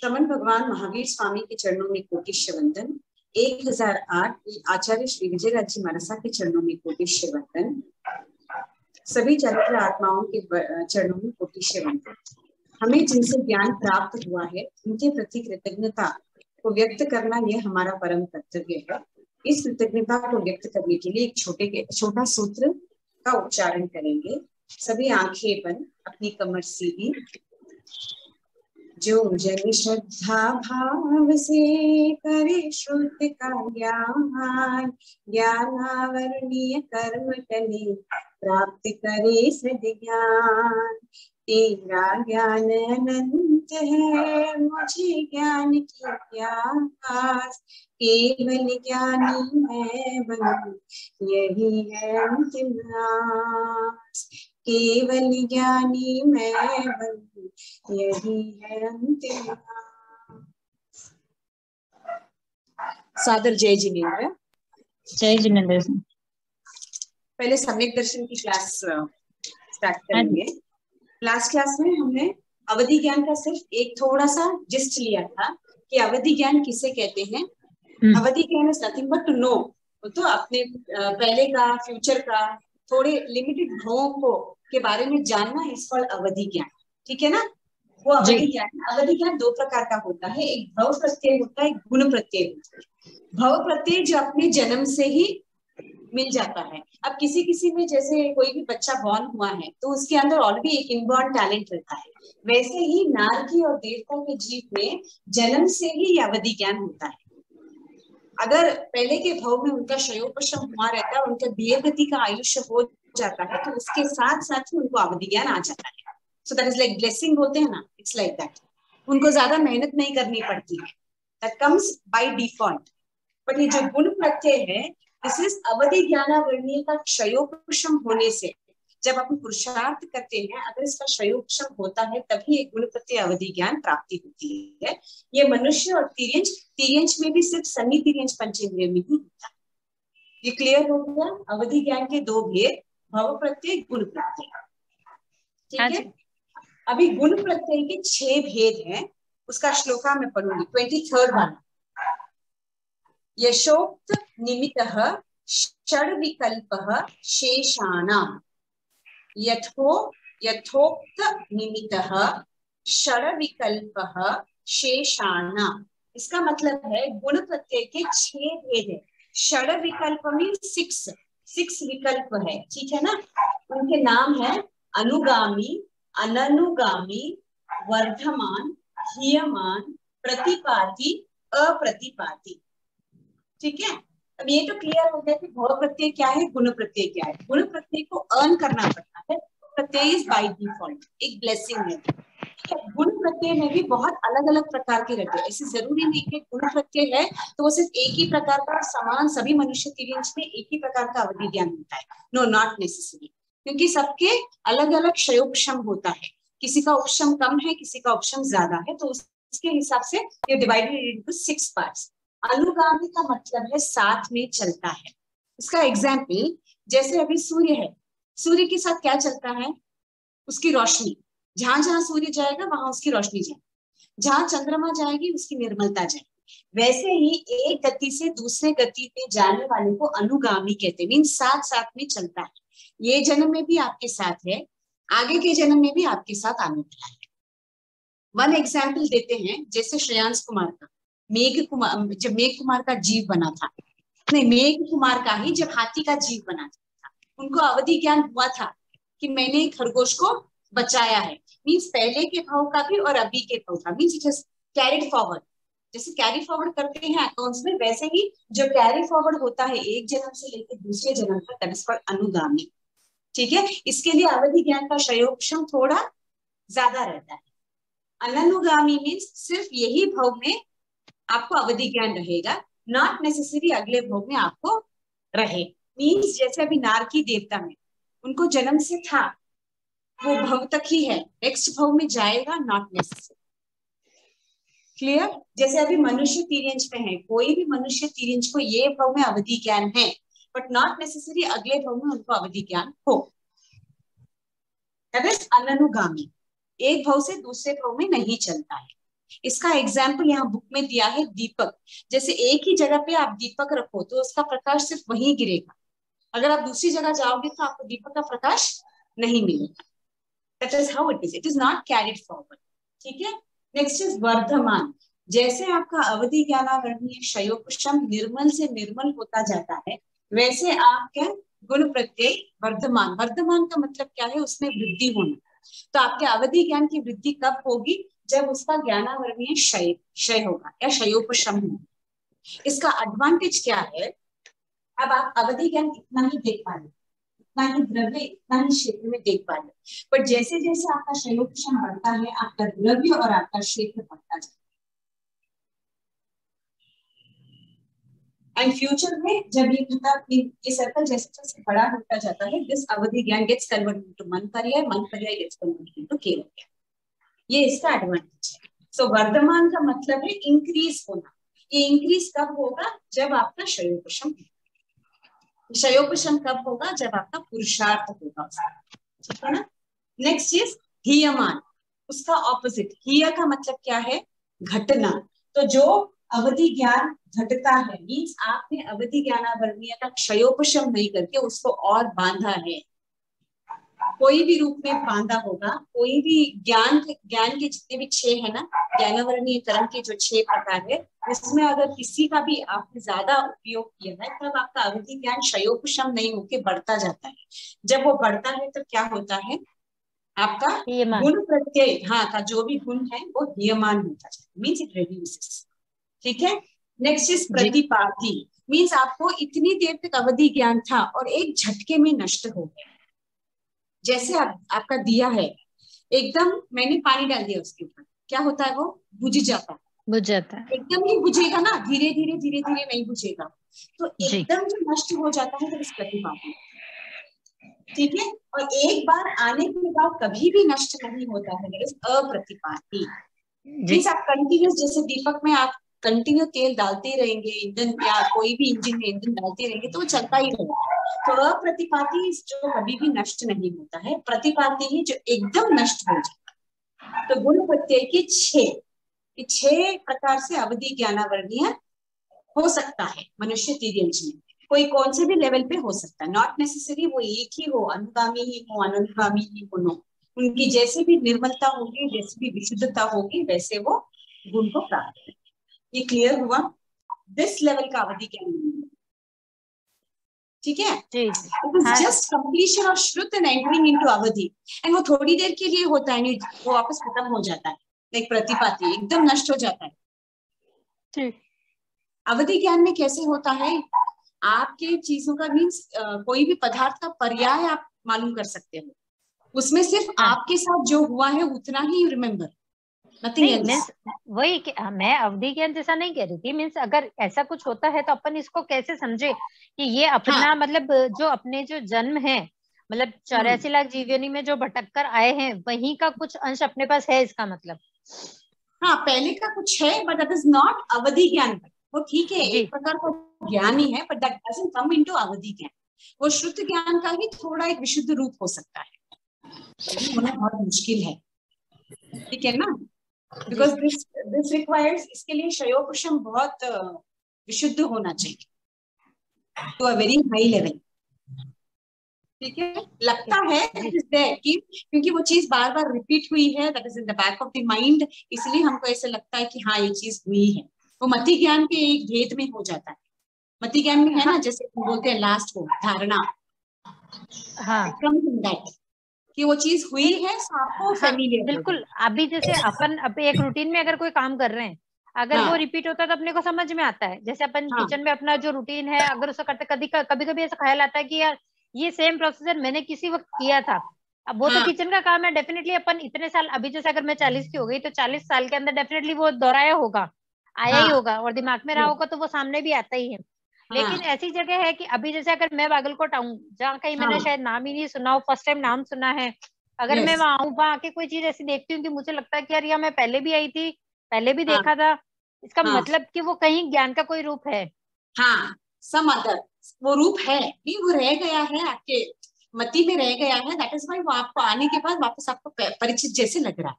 श्रमण भगवान महावीर स्वामी के चरणों में कोटिश्य वंदन। 1008 आचार्य श्री विजयराज जी मनसा के चरणों में कोटिश्य वंदन। सभी चरित्र आत्माओं के चरणों में कोटिश्य वंदन। हमें जिनसे ज्ञान प्राप्त हुआ है उनके प्रति कृतज्ञता को व्यक्त करना यह हमारा परम कर्तव्य है। इस कृतज्ञता को व्यक्त करने के लिए एक छोटा सूत्र का उच्चारण करेंगे। सभी आंखें बंद, अपनी कमर सीधी। जो जन श्रद्धा भाव से करे शुद्ध का ज्ञान, ज्ञानावरणीय कर्म टले प्राप्त करे सद्ज्ञान। तेरा ज्ञान अनंत है, मुझे ज्ञान की प्यास, केवल ज्ञानी मैं बनूं यही है अंतिम आस। केवल ज्ञानी मैं बनूं यही है अंतिम आस। सादर जय जिनेन्द्र। जय जिनेन्द्र। पहले सम्यक दर्शन की क्लास स्टार्ट करेंगे। लास्ट क्लास में हमने अवधि ज्ञान का सिर्फ एक थोड़ा सा जिस्ट लिया था कि अवधि ज्ञान किसे कहते हैं। अवधि ज्ञान is nothing but to know, तो अपने पहले का फ्यूचर का थोड़े लिमिटेड भावों को के बारे में जानना इस पर अवधि ज्ञान, ठीक है ना। वो अवधि ज्ञान दो प्रकार का होता है, एक भव प्रत्यय होता है, एक गुण प्रत्यय होता है। भव प्रत्यय जो अपने जन्म से ही मिल जाता है। अब किसी किसी में जैसे कोई भी बच्चा बॉर्न हुआ है तो उसके अंदर ऑलरेडी एक इनबॉर्न टैलेंट रहता है, वैसे ही नारकी और देवता के जीव में जन्म से ही अवधि ज्ञान होता है। अगर पहले के भाव में उनका शयोपशम हुआ रहता है, उनका दीर्घगति का आयुष्य हो जाता है, तो उसके साथ साथ ही उनको अवधि ज्ञान आ जाता है। So that is like blessing होते हैं ना, इट्स लाइक दैट। उनको ज्यादा मेहनत नहीं करनी पड़ती है, that comes by default. But ये जो गुण प्रत्यय है, दिस इज अवधि ज्ञानावरणीय का क्षयोपशम होने से जब अपन पुरुषार्थ करते हैं, अगर इसका क्षयोपशम होता है तभी एक गुण प्रत्यय अवधि ज्ञान प्राप्ति होती है। ये मनुष्य और तिर्यंच में भी सिर्फ सन्नी तिर्यंच पंचेंद्रिय में ही होता है। ये क्लियर हो गया। अवधि ज्ञान के दो भेद, भव प्रत्यय, गुण प्रत्यय, ठीक है। अभी गुण प्रत्यय के 6 भेद हैं, उसका श्लोका मैं पढ़ूंगी 23rd वाला। यशोक्त निमित्तः षड विकल्पः शेषाणाम्। यथोक्त निमित्तः षड विकल्पः शेषाणाम्। इसका मतलब है गुण प्रत्यय के 6 भेद है। षड विकल्प में 6 विकल्प है, ठीक है ना। उनके नाम है अनुगामी, अननुगामी, वर्धमान, हीयमान, प्रतिपाती, अप्रतिपाती, ठीक है। अब ये तो क्लियर हो गया कि भव प्रत्यय क्या है, गुण प्रत्यय क्या है। गुण प्रत्यय को अर्न करना पड़ता है, प्रत्यय इज बाय डिफॉल्ट, एक ब्लेसिंग है। गुण प्रत्यय में भी बहुत अलग अलग प्रकार के रहते हैं। ऐसे जरूरी नहीं कि गुण प्रत्यय है तो वो सिर्फ एक ही प्रकार का समान सभी मनुष्य तिर्यंच में एक ही प्रकार का अवधि ज्ञान होता है। नो, नॉट नेसेसरी, क्योंकि सबके अलग अलग क्षयोपशम होता है। किसी का उपशम कम है, किसी का उपशम ज्यादा है, तो उसके हिसाब से ये डिवाइडेड इनटू 6 पार्ट्स। अनुगामी का मतलब है साथ में चलता है। इसका एग्जाम्पल जैसे अभी सूर्य है, सूर्य के साथ क्या चलता है, उसकी रोशनी। जहां जहां सूर्य जाएगा वहां उसकी रोशनी जाएगी, जहां चंद्रमा जाएगी उसकी निर्मलता जाएगी। वैसे ही एक गति से दूसरे गति में जाने वाले को अनुगामी कहते हैं, मीन साथ साथ में चलता है। ये जन्म में भी आपके साथ है, आगे के जन्म में भी आपके साथ आने वाला है। वन एग्जाम्पल देते हैं, जैसे श्रेयांश कुमार का मेघ कुमार, जब मेघ कुमार का जीव बना था, नहीं मेघ कुमार का ही जब हाथी का जीव बना था, उनको अवधि ज्ञान हुआ था कि मैंने खरगोश को बचाया है। मीन्स पहले के भाव का भी और अभी के भाव का, means it is carried forward. जैसे कैरी फॉरवर्ड करते हैं अकाउंट्स में, वैसे ही जो कैरी फॉरवर्ड होता है एक जन्म से लेकर दूसरे जन्म तक, दैट इज कॉल्ड अनुगामी, ठीक है। इसके लिए अवधि ज्ञान का क्षयोपशम थोड़ा ज्यादा रहता है। अननुगामी मीन्स सिर्फ यही भाव में आपको अवधि ज्ञान रहेगा, नॉट नेसेसरी अगले भोग में आपको रहे। मीन्स जैसे अभी नारकी देवता में उनको जन्म से था, वो भव तक ही है, नेक्स्ट भव में जाएगा, नॉट नेसेसरी। क्लियर। जैसे अभी मनुष्य तिर्यंच में है, कोई भी मनुष्य तिर्यंच को ये भव में अवधि ज्ञान है, बट नॉट नेसेसरी अगले भव में उनको अवधि ज्ञान हो। दैट इज अननुगामी, एक भव से दूसरे भव में नहीं चलता है। इसका एग्जाम्पल यहाँ बुक में दिया है दीपक। जैसे एक ही जगह पे आप दीपक रखो तो उसका प्रकाश सिर्फ वहीं गिरेगा, अगर आप दूसरी जगह जाओगे तो आपको दीपक का प्रकाश नहीं मिलेगा। That is how it is not carried forward. ठीक है। नेक्स्ट इज वर्धमान। जैसे आपका अवधि ज्ञानावरणीय क्षयोपशम निर्मल से निर्मल होता जाता है, वैसे आपके गुण प्रत्यय वर्धमान। वर्धमान का मतलब क्या है? उसमें वृद्धि होना। तो आपके अवधि ज्ञान की वृद्धि कब होगी? जब उसका ज्ञानावरणीय क्षय होगा या क्षयोपशम होगा। इसका एडवांटेज क्या है? अब आप अवधि ज्ञान इतना ही देख पा रहे, इतना ही द्रव्य, इतना ही क्षेत्र में देख पा रहे, पर जैसे जैसे आपका क्षयोपशम बढ़ता है, आपका द्रव्य और आपका क्षेत्र बढ़ता जाता है। एंड फ्यूचर में जब ये सर्कल जैसे जैसे बड़ा होता जाता है, दिस अवधि ज्ञान गेट्स कन्वर्टेड इनटू मन पर्याय गेट्स कन्वर्टेड इनटू केवल ज्ञान। ये इसका एडवांटेज है। सो वर्धमान का मतलब है इंक्रीज होना। ये इंक्रीज कब होगा? जब आपका क्षयोपशम होगा। क्षयोपशम कब होगा? जब आपका पुरुषार्थ होगा। ठीक है ना। नेक्स्ट इज हीयमान। उसका ऑपोजिट। हीय का मतलब क्या है? घटना। तो जो अवधि ज्ञान घटता है, मीन्स आपने अवधि ज्ञानावरणीय का क्षयोपशम नहीं करके उसको और बांधा है, कोई भी रूप में बांधा होगा। कोई भी ज्ञान के जितने भी 6 है ना, ज्ञानावरणीय तरंग के जो 6 प्रकार है, उसमें अगर किसी का भी आपने ज्यादा उपयोग किया है, तब आपका अवधि ज्ञान क्षयोपशम नहीं होके बढ़ता जाता है। जब वो बढ़ता है तो क्या होता है? आपका गुण प्रत्यय, हाँ, का जो भी गुण है वो हीयमान होता है, मीन्स इट रिड्यूसेस। ठीक है। Next is प्रतिपाती। मीन्स आपको इतनी देर तक अवधि ज्ञान था और एक झटके में नष्ट हो गया। जैसे आपका दिया है, एकदम मैंने पानी डाल दिया उसके ऊपर, क्या होता है? वो बुझ जाता है। बुझ जाता है, एकदम ही बुझेगा ना, धीरे धीरे नहीं बुझेगा। तो एकदम जो नष्ट हो जाता है तो इस प्रतिपाती। ठीक है। और एक बार आने के बाद कभी भी नष्ट नहीं होता है, अप्रतिपाती। मीन्स आप कंटिन्यूस, जैसे दीपक में आप कंटिन्यू तेल डालते रहेंगे, ईंधन या कोई भी इंजन में ईंधन डालते रहेंगे तो वो चलता ही रहेगा। तो अप्रतिपाती जो कभी भी नष्ट नहीं होता है, प्रतिपाती ही जो एकदम नष्ट हो जाता है। तो गुण प्रत्यय के 6 प्रकार से अवधि ज्ञानावरणीय हो सकता है मनुष्य तिर्यंश में। कोई कौन से भी लेवल पे हो सकता है, नॉट नेसेसरी वो एक ही हो, अनुगामी ही हो, अनुगामी ही हो, नो। उनकी जैसे भी निर्मलता होगी, जैसी भी विशुद्धता होगी, वैसे वो गुण को प्राप्त करें। ये क्लियर हुआ? दिस लेवल का अवधि क्या नहीं है। ठीक है। It is just completion of श्रुत एंड एंटरिंग इनटू अवधि। एंड वो थोड़ी देर के लिए होता है, वो वापस खत्म हो जाता है। लाइक प्रतिपाती एकदम नष्ट हो जाता है। अवधि ज्ञान में कैसे होता है? आपके चीजों का मीन्स कोई भी पदार्थ का पर्याय आप मालूम कर सकते हो, उसमें सिर्फ आपके साथ जो हुआ है उतना ही रिमेम्बर, नथिंग एल्स। मींस वही मैं अवधि ज्ञान जैसा नहीं कह रही थी। मींस अगर ऐसा कुछ होता है तो अपन इसको कैसे समझे कि ये अपना मतलब जो अपने जो जन्म है, मतलब 84 लाख जीवनी में जो भटक कर आए हैं, वहीं का कुछ अंश अपने पास है, इसका मतलब। हाँ, पहले का कुछ है, बट दैट इज नॉट अवधि ज्ञान। वो ठीक है, एक प्रकार का ज्ञान ही है, but that doesn't come into अवधि ज्ञान। वो शुद्ध ज्ञान का ही थोड़ा एक विशुद्ध रूप हो सकता है, होना बहुत मुश्किल है। ठीक है ना। बिकॉज दिस रिक्वायर्स, इसके लिए क्षयोपशम बहुत विशुद्ध होना चाहिए to a very high level. ठीक है। लगता है कि क्योंकि वो चीज बार बार रिपीट हुई है, that is in the back of the mind, इसलिए हमको ऐसे लगता है कि हाँ ये चीज हुई है। वो मति ज्ञान के एक भेद में हो जाता है। मति ज्ञान में है ना, जैसे बोलते हैं लास्ट को धारणा, कि वो चीज हुई है, आपको फैमिलियर। बिल्कुल। अभी जैसे अपन एक रूटीन में अगर कोई काम कर रहे हैं, अगर वो रिपीट होता है तो अपने को समझ में आता है। जैसे अपन किचन में अपना जो रूटीन है, अगर उसको करते, कभी कभी ऐसा ख्याल आता है कि यार ये सेम प्रोसीजर मैंने किसी वक्त किया था। अब वो तो किचन का काम है, डेफिनेटली अपन इतने साल, अभी जैसे अगर मैं 40 की हो गई तो 40 साल के अंदर डेफिनेटली वो दोहराया होगा, आया ही होगा, और दिमाग में रहा होगा, तो वो सामने भी आता ही है। लेकिन ऐसी जगह है कि अभी जैसे अगर मैं बागलकोट आऊं, जहाँ कहीं मैंने शायद नाम ही नहीं सुना हो, फर्स्ट टाइम नाम सुना है, अगर मैं वहां आऊं, वहां आके कोई चीज ऐसी देखती हूँ कि मुझे लगता है कि यार मैं पहले भी आई थी, पहले भी देखा था, इसका मतलब कि वो कहीं ज्ञान का कोई रूप है। हाँ, सम अदर वो रूप है, नहीं वो रह गया है, आपके मति में रह गया है। दैट इज व्हाई वो आपको आने के बाद वापस आपको परिचित जैसे लग रहा है।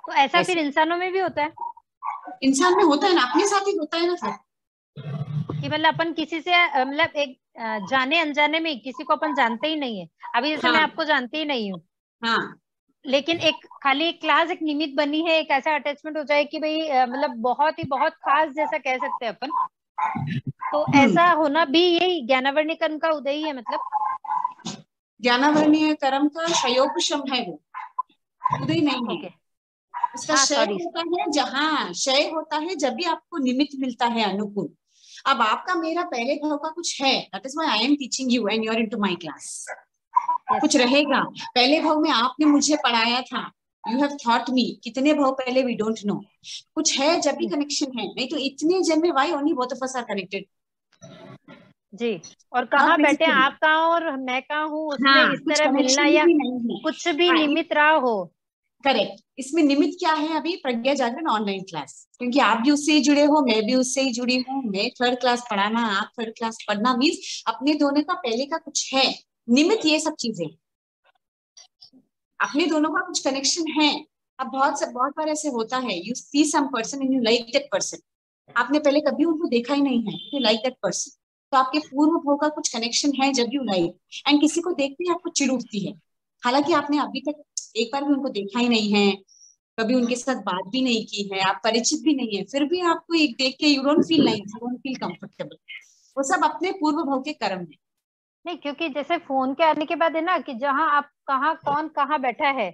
तो ऐसा फिर इंसानों में भी होता है? इंसान में होता है ना, अपने साथ ही होता है ना फिर, कि मतलब अपन किसी से मतलब एक जाने अनजाने में किसी को अपन जानते ही नहीं है। अभी जैसे मैं हाँ आपको जानती ही नहीं हूँ, हाँ लेकिन एक खाली एक क्लास एक निमित्त बनी है, एक ऐसा अटैचमेंट हो जाए कि भाई मतलब बहुत ही बहुत खास जैसा कह सकते हैं अपन। तो ऐसा होना भी यही ज्ञानावरणीकरण का उदय ही है मतलब। ज्ञानावरणीय कर्म का क्षयोपशम है वो, उदय नहीं है। ओके। उसका हाँ क्षय सॉरी। होता है जहाँ क्षय होता है जब भी आपको निमित्त मिलता है अनुकूल। अब आपका मेरा पहले भाव का कुछ है, that is why I am teaching you and you are into my class. कुछ रहेगा पहले भाव में, आपने मुझे पढ़ाया था, यू हैव थॉट मी, कितने भाव पहले वी डोंट नो, कुछ है जब भी कनेक्शन है, नहीं तो इतने जन में why only both of us are connected. जी। और अब कहाँ बैठे बेसिकली आप कहाँ और मैं कहाँ हूँ, उसमें हाँ, इस कुछ तरह मिलना कनेक्शन या भी नहीं है। कुछ भी हाँ, निमित्त रहा हो। करेक्ट। इसमें निमित्त क्या है, अभी प्रज्ञा जागरण ऑनलाइन क्लास, क्योंकि आप भी उससे ही जुड़े हो, मैं भी उससे ही जुड़ी हूँ, मैं थर्ड क्लास पढ़ाना, आप थर्ड क्लास पढ़ना, मीन्स अपने दोनों का पहले का कुछ है निमित्त, ये सब चीजें अपने दोनों का कुछ कनेक्शन है। अब बहुत बार ऐसे होता है, you see some person and you like that person, आपने पहले कभी उनको देखा ही नहीं है, यू लाइक दैट पर्सन, तो आपके पूर्व भाव का कुछ कनेक्शन है जब यू लाइक, एंड किसी को देखते ही आपको चिढ़ उठती है, हालांकि आपने अभी तक एक बार भी उनको देखा ही नहीं है, कभी उनके साथ बात भी नहीं की है, आप परिचित भी नहीं है, फिर भी आपको एक देख के you don't feel nice, you don't feel comfortable, वो सब अपने पूर्व भाव के कर्म है। नहीं, क्योंकि जैसे फोन के आने के बाद है ना कि जहाँ आप कहाँ कौन कहाँ बैठा है,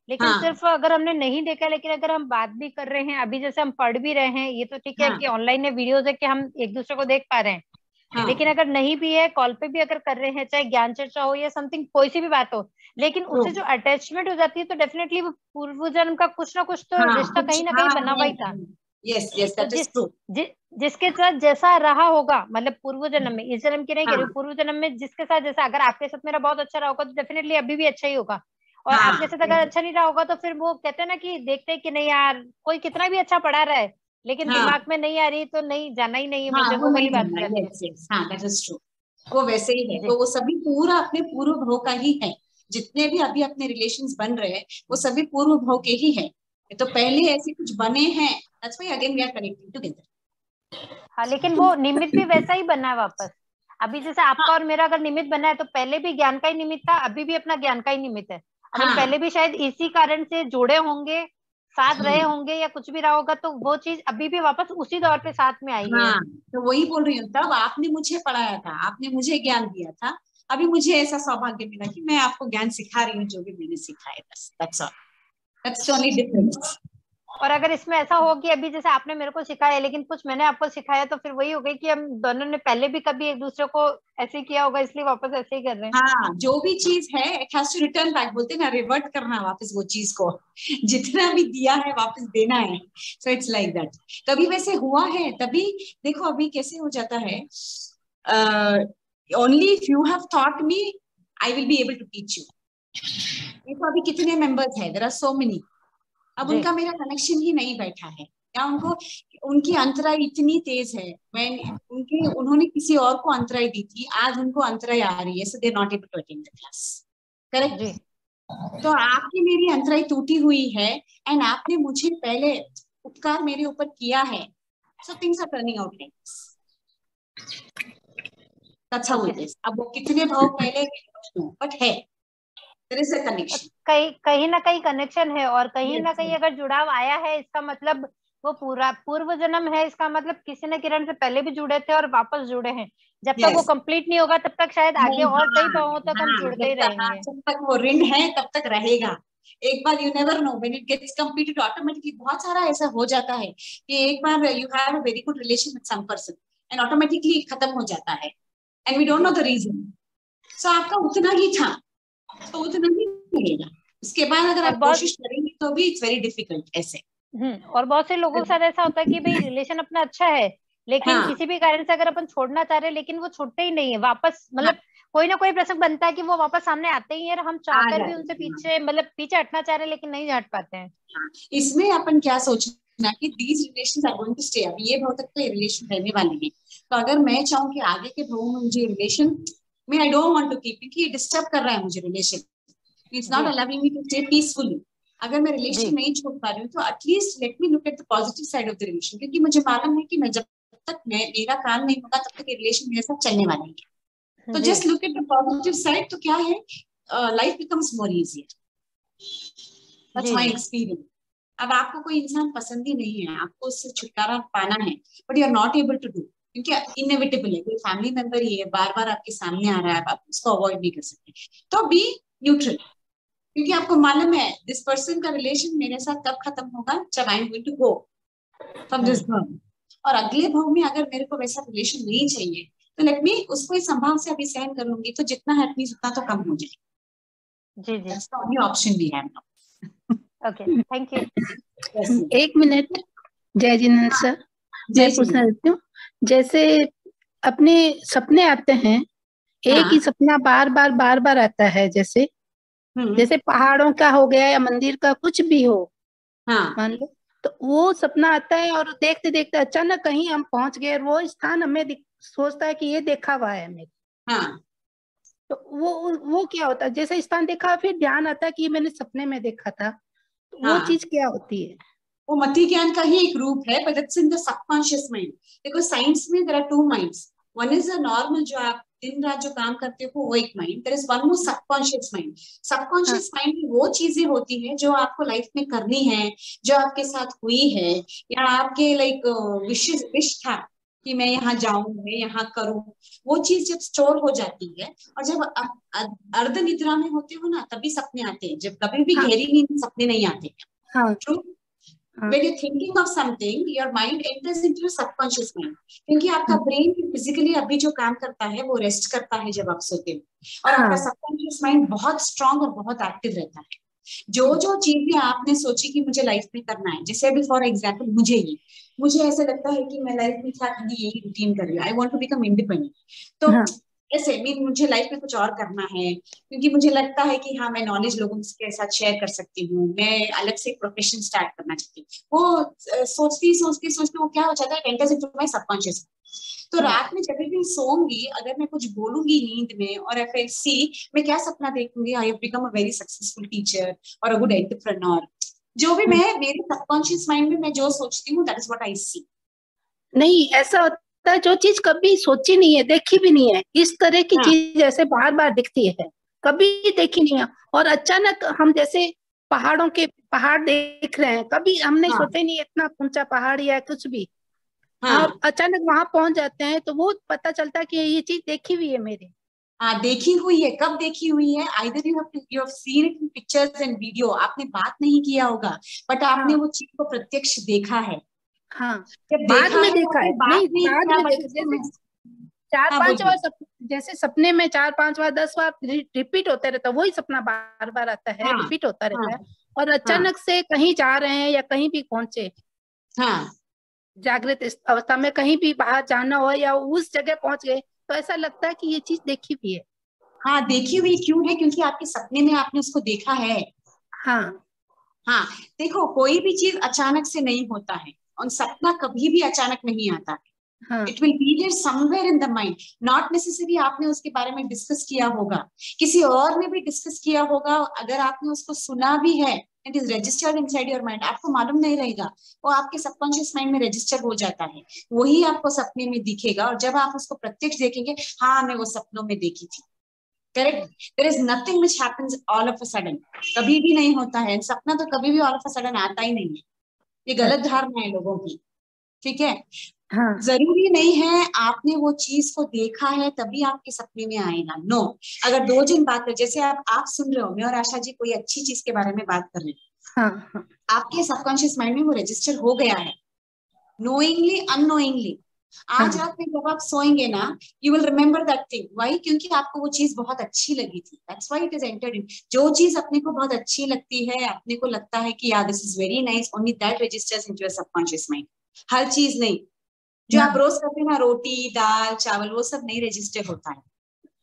लेकिन हाँ सिर्फ अगर हमने नहीं देखा, लेकिन अगर हम बात भी कर रहे हैं, अभी जैसे हम पढ़ भी रहे हैं, ये तो ठीक है हाँ कि ऑनलाइन है, वीडियोज है कि हम एक दूसरे को देख पा रहे हैं। हाँ लेकिन अगर नहीं भी है, कॉल पे भी अगर कर रहे हैं, चाहे ज्ञान चर्चा हो या समथिंग कोई सी भी बात हो, लेकिन तो उससे जो अटैचमेंट हो जाती है तो डेफिनेटली वो पूर्व जन्म का कुछ ना कुछ तो हाँ रिश्ता कुछ कहीं ना हाँ कहीं बना हुआ है, ही था। यस यस तो दैट इज ट्रू। जिसके साथ जैसा रहा होगा, मतलब पूर्व जन्म में, इस जन्म की नहीं कह रही हूँ, हाँ पूर्व जन्म में जिसके साथ जैसा, अगर आपके साथ मेरा बहुत अच्छा रहा होगा तो डेफिनेटली अभी भी अच्छा ही होगा। और हाँ आपके साथ अगर अच्छा नहीं रहा होगा तो फिर वो कहते हैं ना कि देखते हैं कि नहीं यार, कोई कितना भी अच्छा पढ़ा रहा है, लेकिन हाँ दिमाग में नहीं आ रही तो नहीं, जाना ही नहीं है हाँ, मुझे, वो वो वाली नहीं बात हो जानना, जाती है। यस यस, हाँ दैट इज ट्रू। वो वैसे ही है, तो जी। वो सभी पूरा अपने पूर्व भाव का ही है, जितने भी अभी अपने रिलेशंस बन रहे हैं वो सभी पूर्व भाव के ही है, तो पहले ऐसे कुछ बने हैं, that's why again we are connecting together. हाँ, लेकिन वो निमित्त भी वैसा ही बना है वापस। अभी जैसे आपका और मेरा अगर निमित्त बना है, तो पहले भी ज्ञान का ही निमित्त था, अभी भी अपना ज्ञान का ही निमित्त है। अपन हाँ पहले भी शायद इसी कारण से जुड़े होंगे, साथ रहे हम्म, होंगे या कुछ भी रहा होगा, तो वो चीज अभी भी वापस उसी दौर पे साथ में आई है। हाँ, तो वही बोल रही हूँ, तब आपने मुझे पढ़ाया था, आपने मुझे ज्ञान दिया था, अभी मुझे ऐसा सौभाग्य मिला कि मैं आपको ज्ञान सिखा रही हूँ जो भी मैंने सिखाया, बस that's all, that's the only difference. और अगर इसमें ऐसा हो कि अभी जैसे आपने मेरे को सिखाया, लेकिन कुछ मैंने आपको सिखाया, तो फिर वही हो गई कि हम दोनों ने पहले भी कभी एक दूसरे को ऐसे ही किया होगा, इसलिए वापस ऐसे ही कर रहे हैं। हाँ, जो भी चीज है it has to return back, बोलते हैं ना, रिवर्ट करना वापस वो चीज को, जितना भी दिया है वापस देना है, सो इट्स लाइक दैट। कभी वैसे हुआ है तभी, देखो अभी कैसे हो जाता है, only if you have thought me I will be able to teach you. देखो अभी कितने मेंबर्स है, देयर आर सो मेनी, अब जी। उनका मेरा कनेक्शन ही नहीं बैठा है, या उनको, उनकी अंतराई इतनी तेज है, मैं उनकी, उन्होंने किसी और को अंतराई दी थी, आज उनको अंतराई आ रही है, so they not able to attend the class, जी। करेक्ट। तो आपकी मेरी अंतराई टूटी हुई है, एंड आपने मुझे पहले उपकार मेरे ऊपर किया है, so things are turning out like this, that's how okay. It is. अब वो कितने भाव पहले, बट है, देयर इज अ कनेक्शन। कहीं कहीं ना कहीं कनेक्शन है, और कहीं ना यस कहीं अगर जुड़ाव आया है, इसका मतलब वो पूरा पूर्व जन्म है, इसका मतलब किसी न किरण से पहले भी जुड़े थे और वापस जुड़े हैं। जब तक वो यस, कंप्लीट नहीं होगा तब तक शायद आगे नहीं और कई हाँ, भावों तक हम हाँ जुड़ते जब ही तक, हाँ रहेंगे। जब तक वो ऋण है तब तक रहेगा। एक बार you never know when it gets completed automatically, बहुत सारा ऐसा हो जाता है कि एक बार you have a very good relation with some person and automatically खत्म हो जाता है, एंड वी डोंट नो जी। द रीजन, सो आपका उतना ही था, तो उतना ही मिलेगा, उसके बाद अगर और आप बहुत कोशिश करेंगे तो भी इट्स वेरी डिफिकल्ट ऐसे। और बहुत से लोगों के साथ ऐसा होता है कि भाई रिलेशन अपना अच्छा है, लेकिन हाँ किसी भी कारण से अगर अपन छोड़ना चाह रहे हैं, लेकिन वो छूटते ही नहीं है वापस, हाँ, मतलब कोई ना कोई प्रसंग बनता है कि वो वापस सामने आते ही है, और हम आ चाहकर भी जाते उनसे हैं, पीछे, मतलब पीछे हटना चाह रहे हैं, लेकिन नहीं हट पाते हैं। हाँ। इसमें अपन क्या सोचना कि these relation are going to stay, अभी ये भाव तक तो ये रिलेशन रहने वाली है, तो अगर मैं चाहूँ कि आगे के भाव में मुझे रिलेशन में I don't want to keep, क्योंकि ये डिस्टर्ब कर रहा है मुझे रिलेशन, इट्स नॉट जी। Allowing me to stay peacefully, अगर मैं रिलेशन नहीं छोड़ पा रही हूँ तो at least let me look at the positive side of the relation, क्योंकि मुझे मालूम है कि मैं जब तक मेरा काम नहीं होगा तब तक ये रिलेशन मेरे साथ चलने वाला है। तो just look at the positive side, तो क्या है, life becomes more easier. That's my experience. अब आपको कोई इंसान पसंद ही नहीं है, आपको उससे छुटकारा पाना है, but you are not able to do, क्योंकि इनएविटेबल है, कोई फैमिली मेंबर ही है, बार बार आपके सामने आ रहा है, आप उसको अवॉइड नहीं कर सकते। तो बी न्यूट्रल, क्योंकि आपको मालूम है दिस पर्सन का रिलेशन मेरे साथ कब खत्म होगा, जब I am going to go from this world. और अगले भाव में अगर मेरे को वैसा रिलेशन नहीं चाहिए तो लेट मी उसको इस संभाव से अभी सहन कर लूंगी, तो जितना है एटलीस्ट उतना तो कम हो जाए। जी जी, that's the only option we have now. Okay, thank you. एक मिनट जय जिनेंद्र सर, मैं पूछना चाहती हूँ, जैसे अपने सपने आते हैं, एक ही सपना बार बार आता है, जैसे जैसे पहाड़ों का हो गया या मंदिर का कुछ भी हो, मान लो, तो वो सपना आता है और देखते देखते अचानक कहीं हम पहुंच गए, वो स्थान हमें सोचता है कि ये देखा हुआ है मेरे, तो वो क्या होता है, जैसे स्थान देखा फिर ध्यान आता है कि मैंने सपने में देखा था, तो वो चीज क्या होती है? वो मति ज्ञान का ही एक रूप है, but it's in the subconscious mind. देखो साइंस में there are two minds, one is a normal जो आप दिन रात जो काम करते हो वो एक mind, there is one more subconscious mind. Subconscious mind में वो चीजें होती है जो आपको लाइफ में करनी है, जो आपके साथ हुई है, या आपके लाइक विश था कि मैं यहाँ जाऊं, मैं यहाँ करूं, वो चीज जब स्टोर हो जाती है, और जब अर्ध निद्रा में होते हो ना तभी सपने आते हैं, जब कभी भी गहरी नींद में सपने नहीं आते। True. When you're thinking of something, your mind enters into your subconscious mind, क्योंकि आपका ब्रेन फिजिकली अभी जो काम करता है वो रेस्ट करता है जब आप सोते हो, और आपका सबकॉन्शियस माइंड बहुत स्ट्रांग और बहुत एक्टिव रहता है। जो चीजें आपने सोची कि मुझे लाइफ में करना है, जैसे अभी फॉर एग्जाम्पल मुझे ऐसा लगता है कि मैं लाइफ में क्या करनी, यही रूटीन कर रही हूँ, I want to become independent, तो ऐसे मुझे लाइफ में कुछ और करना है, क्योंकि मुझे लगता है कि हाँ मैं नॉलेज लोगों के साथ शेयर कर सकती हूँ, मैं अलग से प्रोफेशन स्टार्ट करना चाहती हूँ, वो सोचती वो क्या हो जाता है, एंटर्स इनटू माय सबकॉन्शियस। तो रात में जब भी सोऊंगी, अगर मैं कुछ बोलूंगी नींद में, और फिर मैं क्या सपना देखूंगी, I have become a very successful teacher और अ गुड एंटरप्रेन्योर, जो भी मैं मेरे सबकॉन्शियस माइंड में मैं जो सोचती हूँ दैट इज व्हाट आई सी। नहीं, ऐसा होता है जो चीज कभी सोची नहीं है, देखी भी नहीं है, इस तरह की चीज ऐसे बार बार दिखती है, कभी देखी नहीं है, और अचानक हम जैसे पहाड़ देख रहे हैं, कभी हमने सोचा नहीं इतना ऊंचा पहाड़ या कुछ भी, और अचानक वहां पहुंच जाते हैं, तो वो पता चलता है कि ये चीज देखी हुई है मेरे। देखी हुई है, कब देखी हुई है, either you have seen it in pictures and video, आपने बात नहीं किया होगा बट आपने वो चीज को प्रत्यक्ष देखा है। बाद में देखा है, नहीं बाद में देखा, 4-5 बार जैसे सपने में 4-5 बार 10 बार रिपीट होता रहता है, वही सपना बार बार आता है, रिपीट होता रहता है, और अचानक से कहीं जा रहे हैं या कहीं भी पहुंचे, जागृत अवस्था में कहीं भी बाहर जाना हो या उस जगह पहुंच गए, तो ऐसा लगता है कि ये चीज देखी हुई है। देखी हुई क्यों है, क्योंकि आपके सपने में आपने उसको देखा है। देखो कोई भी चीज अचानक से नहीं होता है, और सपना कभी भी अचानक नहीं आता है। It will be there somewhere in the mind, not necessary आपने उसके बारे में डिस्कस किया होगा, किसी और ने भी डिस्कस किया होगा, अगर आपने उसको सुना भी है, it is registered inside your mind, आपको मालूम नहीं रहेगा, वो आपके सबकॉन्शियस माइंड में रजिस्टर हो जाता है, वही आपको सपने में दिखेगा, और जब आप उसको प्रत्यक्ष देखेंगे, हाँ मैं वो सपनों में देखी थी। Correct. There is nothing which happens all of a sudden, कभी भी नहीं होता है सपना, तो कभी भी ऑल ऑफ अ सडन आता ही नहीं है, ये गलत धारणा है लोगों की। ठीक है। जरूरी नहीं है आपने वो चीज को देखा है तभी आपके सपने में आएगा, नो। अगर दो जन बात कर, जैसे आप सुन रहे हो, मैं और आशा जी कोई अच्छी चीज के बारे में बात कर रहे हैं, आपके सबकॉन्शियस माइंड में वो रजिस्टर हो गया है, नोइंगली अननोइंगली। आज रात में जब आप सोएंगे ना, you will remember that thing, why, क्योंकि आपको वो चीज बहुत अच्छी लगी थी, that's why it is entered in. जो चीज अपने को बहुत अच्छी लगती है, अपने को लगता है कि यार this is very nice, only that registers into your subconscious mind, हर चीज नहीं। जो आप रोज करते हैं ना, रोटी दाल चावल, वो सब नहीं रजिस्टर होता है,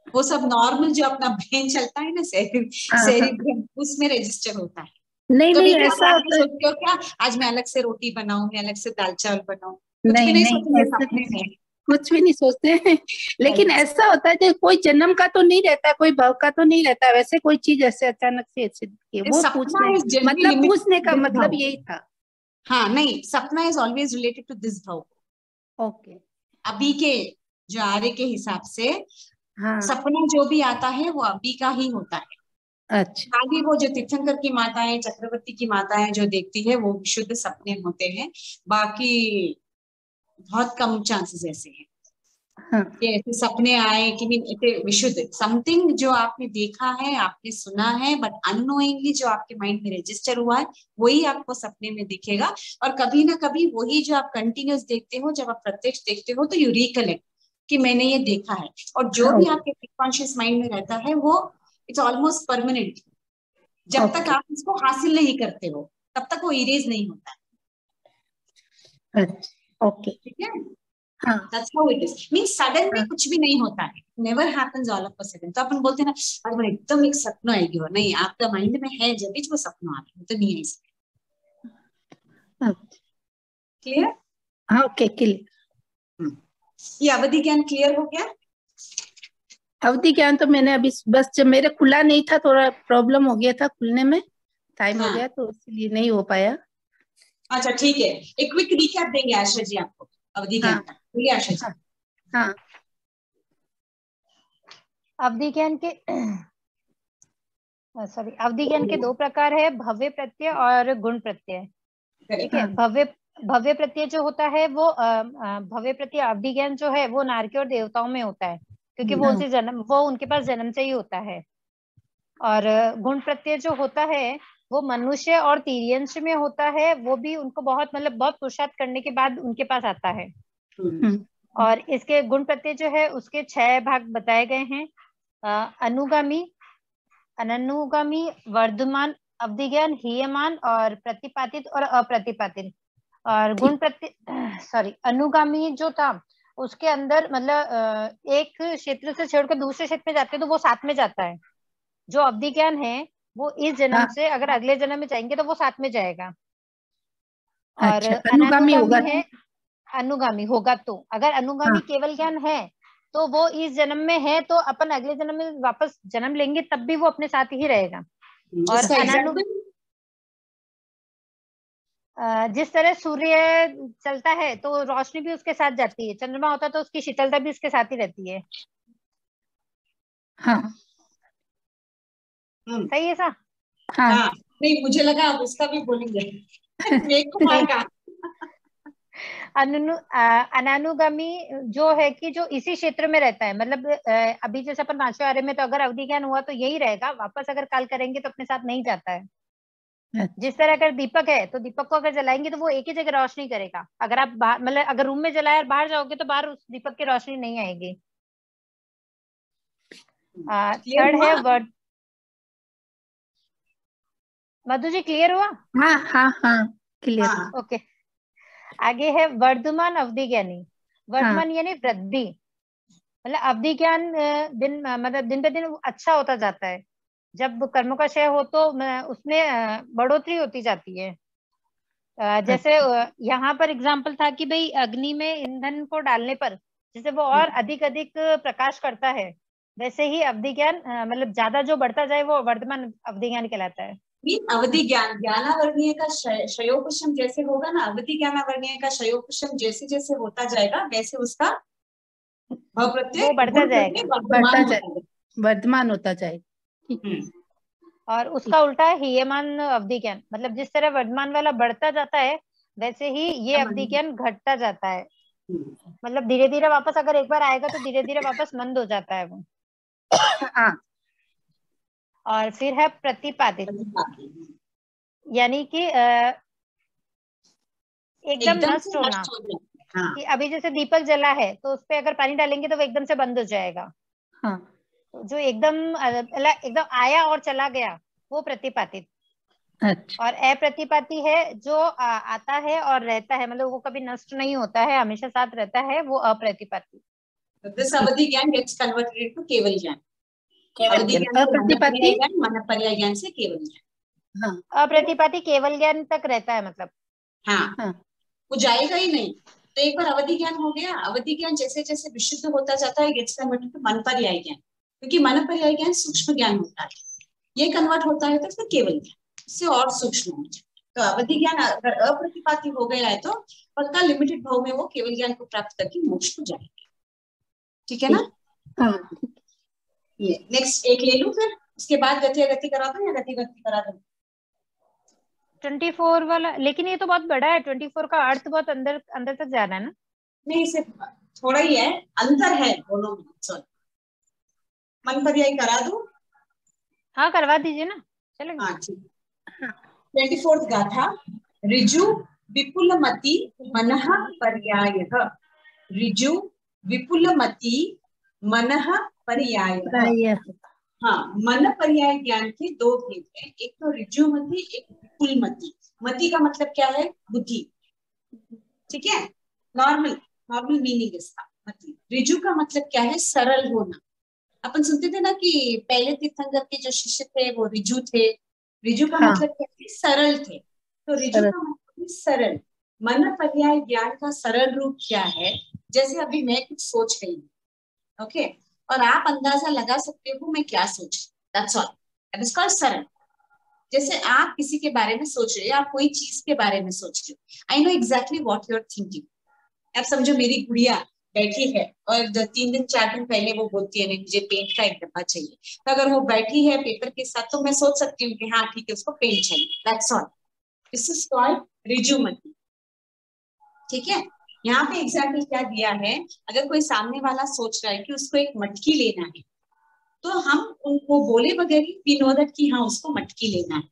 वो सब नॉर्मल जो अपना ब्रेन चलता है ना, सेरिब्रम, उसमें रजिस्टर होता है। नहीं ऐसा सोचते हो क्या आज मैं अलग से रोटी बनाऊं, मैं अलग से दाल चावल बनाऊं, कुछ भी नहीं सोचेंगे सपने में। कुछ भी नहीं सोचते हैं। लेकिन ऐसा होता है कि कोई जन्म का तो नहीं रहता, कोई भव का तो नहीं रहता, वैसे कोई चीज ऐसे अचानक से ऐसे दिखती है, वो सपना पूछने इज जनरली मतलब लिमिटेड पूछने का टू दिस मतलब भाव। यही था। हाँ नहीं, सपना is always related to this भाव। ओके। अभी के जो आर्य के हिसाब से हाँ। सपना जो भी आता है वो अभी का ही होता है। अच्छा। खाली वो जो तीर्थंकर की माताएं, चक्रवर्ती की माताएं जो देखती है वो शुद्ध सपने होते हैं, बाकी बहुत कम चांसेस ऐसे हैं हाँ। कि ऐसे सपने आए कि नहीं, ऐसे विशुद्ध समथिंग जो आपने देखा है, आपने सुना है, बट अननोइंगली जो आपके माइंड में रजिस्टर हुआ है वही आपको सपने में दिखेगा। और कभी ना कभी वही जो आप कंटिन्यूस देखते हो, जब आप प्रत्यक्ष देखते हो तो यू रिकलेक्ट कि मैंने ये देखा है। और जो भी आपके सबकॉन्शियस माइंड में रहता है वो इट्स ऑलमोस्ट परमानेंट। जब तक आप इसको हासिल नहीं करते हो तब तक वो इरेज नहीं होता है। अच्छा। ओके। ठीक है, हाँ। That's how it is. Means sudden में कुछ भी नहीं होता है, never happens all of a sudden। तो अपन बोलते हैं ना, आज मैं एकदम एक सपना आएगी, और नहीं, आपका माइंड में है जब भी वो सपना आता है, तो नहीं है इसमें। क्लियर? हाँ ओके, क्लियर। ये अवधि ज्ञान क्लियर हो गया? अवधि ज्ञान तो मैंने अभी बस, जब मेरे खुला नहीं था, थोड़ा प्रॉब्लम हो गया था खुलने में, टाइम हो गया तो इसलिए नहीं हो पाया। अच्छा ठीक है, एक क्विक रिकैप देंगे आशा जी आपको अवधि ज्ञान का। बोलिए आशा जी। हाँ। अवधि ज्ञान के अवधि ज्ञान के दो प्रकार है, भव्य प्रत्यय और गुण प्रत्यय। ठीक है। भव्य प्रत्यय जो होता है वो भव्य प्रत्यय अवधि ज्ञान जो है वो नारकी और देवताओं में होता है, क्योंकि वो उनके पास जन्म से ही होता है। और गुण प्रत्यय जो होता है वो मनुष्य और तिर्यंश में होता है, वो भी उनको बहुत बहुत पुरुषार्थ करने के बाद उनके पास आता है। और इसके गुण प्रत्यय जो है उसके 6 भाग बताए गए हैं, अनुगामी, अननुगामी, वर्धमान, अवधि ज्ञान, हीयमान और प्रतिपादित और अप्रतिपादित। और गुण प्रत्यय अनुगामी जो था उसके अंदर एक क्षेत्र से छोड़कर दूसरे क्षेत्र में जाते हैं तो वो साथ में जाता है। जो अवधि ज्ञान है वो इस जन्म से अगर अगले जन्म में जाएंगे तो वो साथ में जाएगा। और अनुगामी होगा, है अनुगामी होगा, तो अगर अनुगामी केवल ज्ञान है तो वो इस जन्म में है तो अपन अगले जन्म में वापस जन्म लेंगे तब भी वो अपने साथ ही रहेगा। और जिस तरह सूर्य चलता है तो रोशनी भी उसके साथ जाती है, चंद्रमा होता है तो उसकी शीतलता भी उसके साथ ही रहती है। हाँ सही है सा? हाँ नहीं, मुझे लगा आप उसका भी बोलेंगे। अनानुगामी जो है कि जो इसी क्षेत्र में रहता है, अभी जैसे अपन 5वें आर्य में तो अगर अवधि ज्ञान हुआ तो यही रहेगा, वापस अगर काल करेंगे तो अपने साथ नहीं जाता है। जिस तरह अगर दीपक है तो दीपक को अगर जलाएंगे तो वो एक ही जगह रोशनी करेगा, अगर आप अगर रूम में जलाए और बाहर जाओगे तो बाहर उस दीपक की रोशनी नहीं आएगी। थर्ड है वर्ड। मधु जी क्लियर हुआ? हाँ क्लियर। ओके। आगे है वर्धमान अवधि ज्ञानी। वर्धमान यानी वृद्धि, अवधि ज्ञान दिन पे दिन अच्छा होता जाता है। जब कर्मों का क्षय हो तो उसमें बढ़ोतरी होती जाती है। जैसे यहाँ पर एग्जाम्पल था कि भाई अग्नि में ईंधन को डालने पर जैसे वो और अधिक अधिक प्रकाश करता है, वैसे ही अवधि ज्ञान ज्यादा जो बढ़ता जाए वो वर्धमान अवधि ज्ञान कहलाता है। अवधि ज्ञान ज्ञानावर्णीय का क्षयोपशम जैसे होगा ना, अवधि ज्ञानावर्णीय का क्षयोपशम जैसे जैसे होता जाएगा वैसे उसका वो बढ़ता जाएगा, वर्धमान होता जाएगा। और उसका उल्टा है हीयमान अवधि ज्ञान, जिस तरह वर्धमान वाला बढ़ता जाता है वैसे ही ये अवधि ज्ञान घटता जाता है। धीरे धीरे वापस अगर एक बार आएगा तो धीरे धीरे वापस मंद हो जाता है वो। और फिर है प्रतिपादित, यानी कि एकदम नष्ट होना। कि अभी जैसे दीपक जला है तो उस पे अगर पानी डालेंगे तो वो एकदम से बंद हो जाएगा। जो एकदम आया और चला गया वो प्रतिपादित। अच्छा। और अप्रतिपाती है जो आता है और रहता है, वो कभी नष्ट नहीं होता है, हमेशा साथ रहता है, वो अप्रतिपाती। This अवधि ज्ञान gets converted into केवल ज्ञान। अप्रतिपाती मनपर्याय ज्ञान से केवल ज्ञान। अप्रतिपाती केवल ज्ञान तक रहता है, हाँ वो जाएगा ही नहीं। तो एक बार अवधि ज्ञान हो गया, अवधि ज्ञान जैसे जैसे विशुद्ध होता जाता है गेट्स कन्वर्टेड टू मन पर्याय ज्ञान, क्योंकि मन पर्याय ज्ञान सूक्ष्म ज्ञान होता है, ये कन्वर्ट होता है तो फिर केवल ज्ञान, इससे और सूक्ष्म हो जाए। तो अवधि ज्ञान अगर अप्रतिपाती हो गया है तो पक्का लिमिटेड भाव में वो केवल ज्ञान को प्राप्त करके मोक्ष को जाएंगे। ठीक है ना? हाँ, ये नेक्स्ट एक ले लूं, फिर उसके बाद गति अगति करा दूं या गति गति करा दूं? 24 वाला, लेकिन ये तो बहुत बड़ा है, 24 का अर्थ बहुत अंदर अंदर तक जा रहा है ना? नहीं, सिर्फ थोड़ा ही है, अंतर है दोनों में। सॉरी, मन पर्याय करा दूं? हाँ करवा दीजिए ना, चलेगा। हाँ ठीक। 24th गाथा, ऋजु विपुलमति मनः पर्यायः। ऋजु विपुलमति मनः पर्यायः। प्रायः। हाँ, मन पर्याय ज्ञान के दो भेद हैं, एक तो ऋजुमति, एक विपुलमति। मति का मतलब क्या है? बुद्धि। ठीक है, नॉर्मल मीनिंग इसका मति। ऋजु का मतलब क्या है? सरल होना। अपन सुनते थे ना कि पहले तीर्थंकर के जो शिष्य थे वो ऋजु थे। ऋजु का हाँ। मतलब क्या है? सरल थे। तो ऋजु का मतलब सरल। मन पर्याय ज्ञान का सरल रूप क्या है? जैसे अभी मैं कुछ सोच रही हूँ, ओके, और आप अंदाजा लगा सकते हो मैं क्या सोच रही हूँ, that's all, that is called सरल। जैसे आप किसी के बारे में सोच रहे हो, आप कोई चीज के बारे में सोच रहे हो, I know exactly what you are thinking. अब समझो मेरी गुड़िया बैठी है और 3 दिन 4 दिन पहले वो बोलती है नहीं मुझे पेंट का एक डब्बा चाहिए, तो अगर वो बैठी है पेपर के साथ तो मैं सोच सकती हूँ कि हाँ ठीक है उसको पेंट चाहिए, that's all. This is called ऋजुमति। ठीक है, यहाँ पे एग्जाम्पल क्या दिया है, अगर कोई सामने वाला सोच रहा है कि उसको एक मटकी लेना है, तो हम उनको बोले बगैर ही वी नो दैट कि हाँ उसको मटकी लेना है।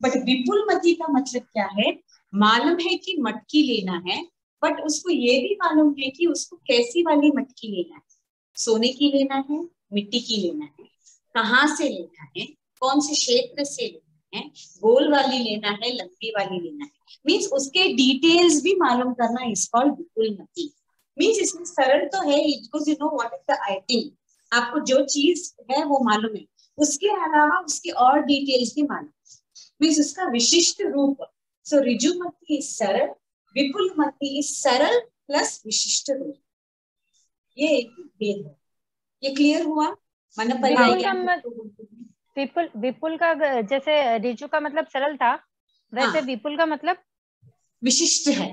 बट विपुलमति का मतलब क्या है? मालूम है कि मटकी लेना है, बट उसको ये भी मालूम है कि उसको कैसी वाली मटकी लेना है, सोने की लेना है, मिट्टी की लेना है, कहाँ से लेना है, कौन से क्षेत्र से लेना है, गोल वाली लेना है, लंबी वाली लेना है, मीन्स उसके डिटेल्स भी मालूम करना इज कॉल्ड विपुलमति। मीन्स इसमें सरल तो है because you know what is the item, आपको जो चीज है वो मालूम है, उसके अलावा उसके और डिटेल्स भी मालूम, मीन्स उसका विशिष्ट रूप। सो ऋजुमति इज सरल, विपुलमति इज सरल प्लस विशिष्ट रूप, ये एक भेद है। ये क्लियर हुआ? मन पर्याय विपुल का जैसे ऋजु का मतलब सरल था, वैसे हाँ, विपुल का मतलब विशिष्ट है,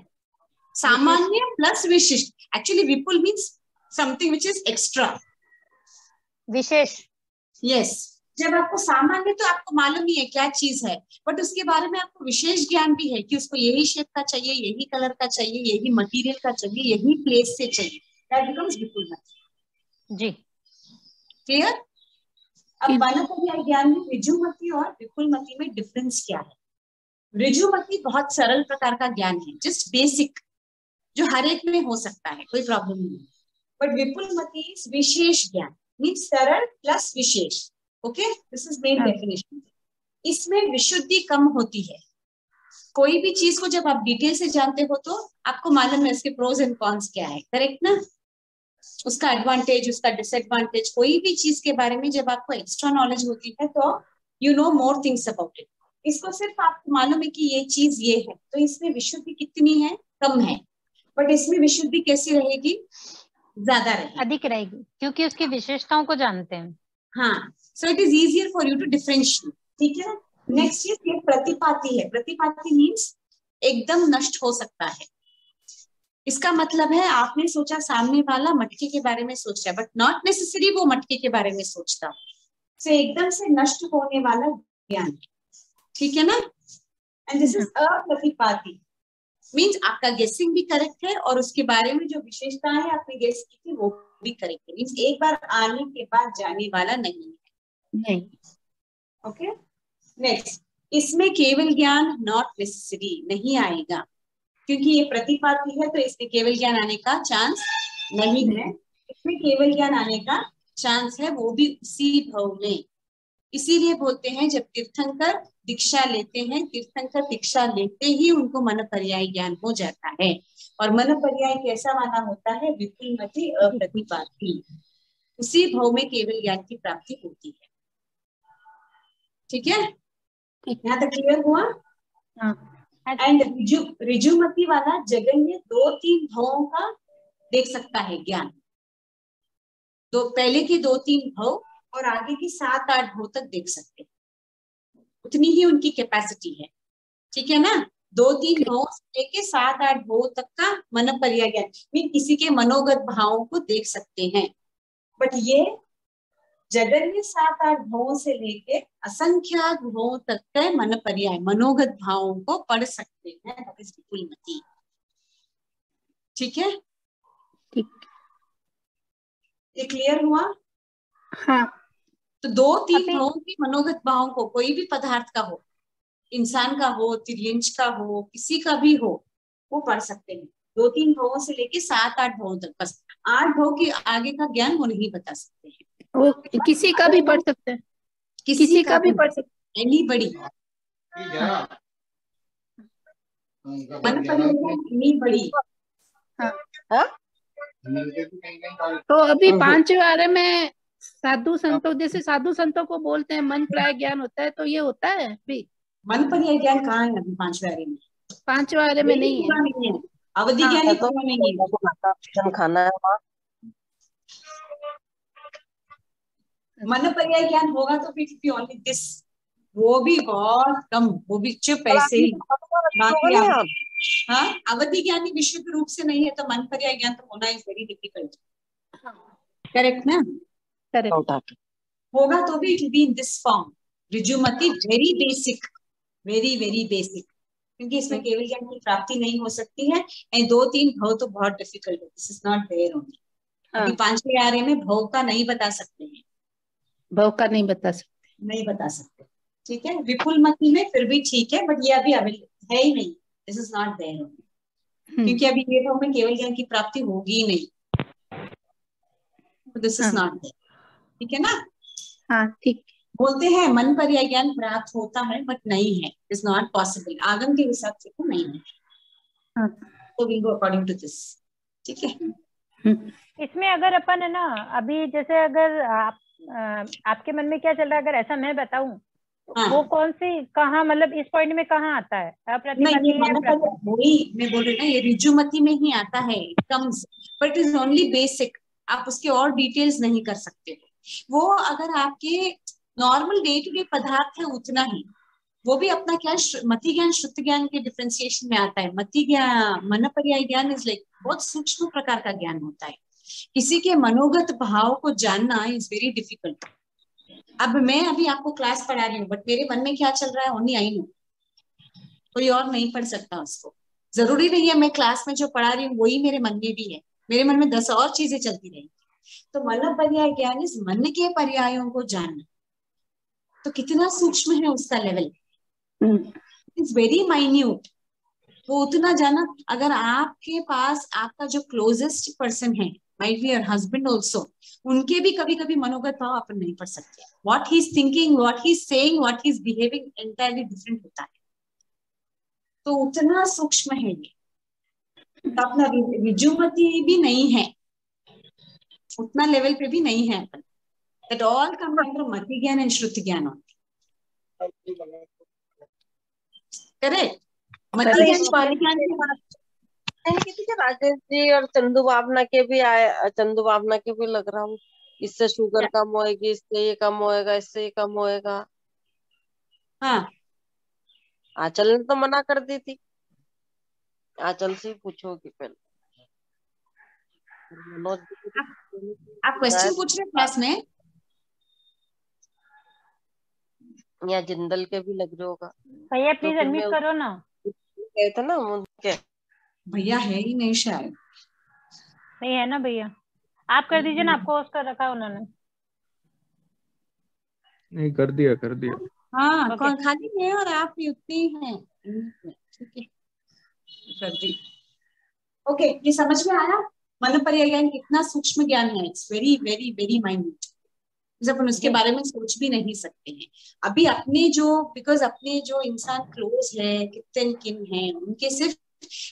सामान्य प्लस विशिष्ट। एक्चुअली विपुल means something which is extra, विशेष। यस, जब आपको सामान्य तो आपको मालूम ही है क्या चीज है, बट उसके बारे में आपको विशेष ज्ञान भी है कि उसको यही शेप का चाहिए, यही कलर का चाहिए, यही मटेरियल का चाहिए, यही प्लेस से चाहिए, दैट बिकम्स विपुलमति। जी क्लियर? अब मन पर्याय ज्ञान में ऋजुमति और विपुलमति में डिफरेंस क्या है? ऋजुमति बहुत सरल प्रकार का ज्ञान है, जस्ट बेसिक, जो हर एक में हो सकता है, कोई प्रॉब्लम नहीं। बट विपुलमति इज विशेष ज्ञान, मीन्स सरल प्लस विशेष। Okay, this is main definition. इसमें विशुद्धि कम होती है। कोई भी चीज को जब आप डिटेल से जानते हो तो आपको मालूम है इसके प्रोज एंड कॉन्स क्या है, करेक्ट ना? उसका एडवांटेज, उसका डिसएडवांटेज, कोई भी चीज के बारे में जब आपको एक्स्ट्रा नॉलेज होती है तो you know more things about it. इसको सिर्फ आपको मालूम है कि ये चीज ये है, तो इसमें विशुद्धि कितनी है? कम है। बट इसमें विशुद्धि कैसी रहेगी? ज्यादा रहेगी, अधिक रहेगी, क्योंकि उसकी विशेषताओं को जानते हैं। हाँ, so it is easier for you to differentiate. ठीक है ना? नेक्स्ट ये प्रतिपाती है। प्रतिपाती मीन्स एकदम नष्ट हो सकता है। इसका मतलब है आपने सोचा सामने वाला मटके के बारे में सोच रहा है, बट नॉट नेसेसरी वो मटके के बारे में सोचता, से एकदम से नष्ट होने वाला ज्ञान। ठीक है ना? एंड दिस इज अप्रतिपाती, मीन्स आपका गेसिंग भी करेक्ट है और उसके बारे में जो विशेषताएं आपने गेस की थी वो भी करेक्ट है, मीन्स एक बार आने के बाद जाने वाला नहीं है। नहीं। ओके, नेक्स्ट, इसमें केवल ज्ञान नॉट नेसेसरी नहीं आएगा, क्योंकि ये प्रतिपाती है तो इसमें केवल ज्ञान आने का चांस नहीं है। इसमें केवल ज्ञान आने का चांस है, वो भी उसी भाव में। इसीलिए बोलते हैं जब तीर्थंकर दीक्षा लेते हैं, तीर्थंकर दीक्षा लेते ही उनको मन पर्याय ज्ञान हो जाता है। और मन पर्याय कैसा माना होता है? विपुलमति अप्रतिपाती, उसी भाव में केवल ज्ञान की प्राप्ति होती है। ठीक है, यहाँ तक क्लियर हुआ? हाँ, एंड ऋजुमती वाला जगन्य 2-3 भावों का देख सकता है ज्ञान, पहले के 2-3 भाव और आगे की 7-8 भाव तक देख सकते हैं, उतनी ही उनकी कैपेसिटी है। ठीक है ना, 2-3 भाव से लेके 7-8 भाव तक का मन पर्याय ज्ञान, मीन किसी के मनोगत भावों को देख सकते हैं। बट ये जगन्य 7-8 भावों से लेके असंख्यात भावों तक का मन पर्याय मनोगत भावों को पढ़ सकते हैं, विपुलमती। ठीक है, ठीक, ये क्लियर हुआ? हाँ। तो 2-3 भावों की मनोगत भावों को, कोई भी पदार्थ का हो, इंसान का हो, तिर्यंच का हो, किसी का भी हो, वो पढ़ सकते हैं। 2-3 भावों से लेके 7-8 भावों तक, बस 8 भाव के आगे का ज्ञान वो नहीं बता सकते हैं। वो किसी का भी पढ़ सकते हैं, किसी का भी पढ़ सकते हैं, एनीबडी। मन पर्याय एनीबडी। हाँ। तो अभी 5 बारे में साधु संतों, जैसे साधु संतों को बोलते हैं मन पर्याय ज्ञान होता है, तो ये होता है भी? मन पर्याय ज्ञान कहाँ है अभी 5 बारे में? 5 बारे में नहीं है, अवधि ज्ञान ही पूरा नहीं है। खाना है मन पर्याय ज्ञान होगा तो फिर ओनली दिस, वो भी बहुत कम, वो भी चुप ऐसे ही। बाकी हाँ, अवधि ज्ञान ही विशुद्ध रूप से नहीं है, तो मन पर्याय ज्ञान तो होना इज वेरी डिफिकल्ट। करेक्ट ना? करेक्ट। होगा तो भी it will be in this form, ऋजुमती, very basic, very very basic, क्योंकि इसमें केवल ज्ञान की प्राप्ति नहीं हो सकती है। एंड 2-3 भाव तो बहुत डिफिकल्ट है, this is not there only. अभी 5वें आर्य में भाव का नहीं बता सकते हैं, भाव का नहीं बता सकते, नहीं बता सकते। ठीक है, विपुलमती में फिर भी ठीक है, बट ये अभी अवेलेबल है ही नहीं, this is not there only, क्योंकि अभी ये भाव में केवल ज्ञान की प्राप्ति होगी ही नहीं, दिस इज नॉट देयर। ठीक है ना? हाँ ठीक। बोलते हैं मन पर्याय ज्ञान प्राप्त होता है, बट नहीं है, इज नॉट पॉसिबल, आगम के हिसाब से तो नहीं है। तो we go according to this. ठीक है, इसमें अगर अपन है ना, अभी जैसे अगर आपके मन में क्या चल रहा है, अगर ऐसा मैं बताऊं, वो कौन सी, कहाँ, मतलब इस पॉइंट में कहाँ आता है? वही मैं बोल रही ना, ये ऋजुमती में ही आता है, it comes, but is only basic, आप उसके और डिटेल्स नहीं कर सकते। वो अगर आपके नॉर्मल डे टू डे पदार्थ है उतना ही, वो भी अपना क्या मति ज्ञान श्रुति ज्ञान के डिफरेंशिएशन में आता है। मति ज्ञान, मन पर्याय ज्ञान इज लाइक बहुत सूक्ष्म प्रकार का ज्ञान होता है, किसी के मनोगत भाव को जानना इज वेरी डिफिकल्ट। अब मैं अभी आपको क्लास पढ़ा रही हूँ, बट मेरे मन में क्या चल रहा है ओनली आई नो, कोई और नहीं पढ़ सकता उसको। जरूरी नहीं है मैं क्लास में जो पढ़ा रही हूँ वही मेरे मन में भी है, मेरे मन में 10 और चीजें चलती रहेंगी। तो मन पर्याय ज्ञान इस मन के पर्यायों को जानना, तो कितना सूक्ष्म है उसका लेवल, इट्स वेरी माइन्यूट। वो उतना जाना, अगर आपके पास आपका जो क्लोजेस्ट पर्सन है, might be your husband also, उनके भी कभी कभी मनोगत भाव अपन नहीं पढ़ सकते। What he is thinking, what he is saying, what he is behaving entirely different होता है, तो उतना सूक्ष्म है ये। तो अपना ऋजुमती भी नहीं है, उतना लेवल पे भी नहीं है अपन, दैट ऑल कम अंडर मति ज्ञान एंड श्रुति ज्ञान ओनली। करेक्ट? राजेश जी और चंदू भावना के भी आए, चंदू भावना के भी लग रहा हूँ, इससे शुगर कम होएगी, इससे ये कम होएगा, इससे ये कम होएगा। हाँ, आंचल ने तो मना कर दी थी, आंचल से पूछोगी पहले। आप क्वेश्चन पूछ रहे क्लास में, या जिंदल के भी लग रहा होगा। भैया प्लीज अनम्यूट करो ना, गए थे ना उनके। भैया है ही नहीं शायद, नहीं है ना भैया, आप कर दीजिए ना, आपको होस्ट कर रखा है उन्होंने। नहीं, कर दिया कर दिया। हाँ कौन खाली है और आप भी उतने ही हैं। ठीक है, कर दी। ओके, ये समझ में आया? मन पर्याय ज्ञान कितना सूक्ष्म ज्ञान है, it's very very very minute, अपन उसके बारे में सोच भी नहीं सकते हैं अभी। अपने जो, बिकॉज अपने जो इंसान क्लोज है, कितने किन है, उनके सिर्फ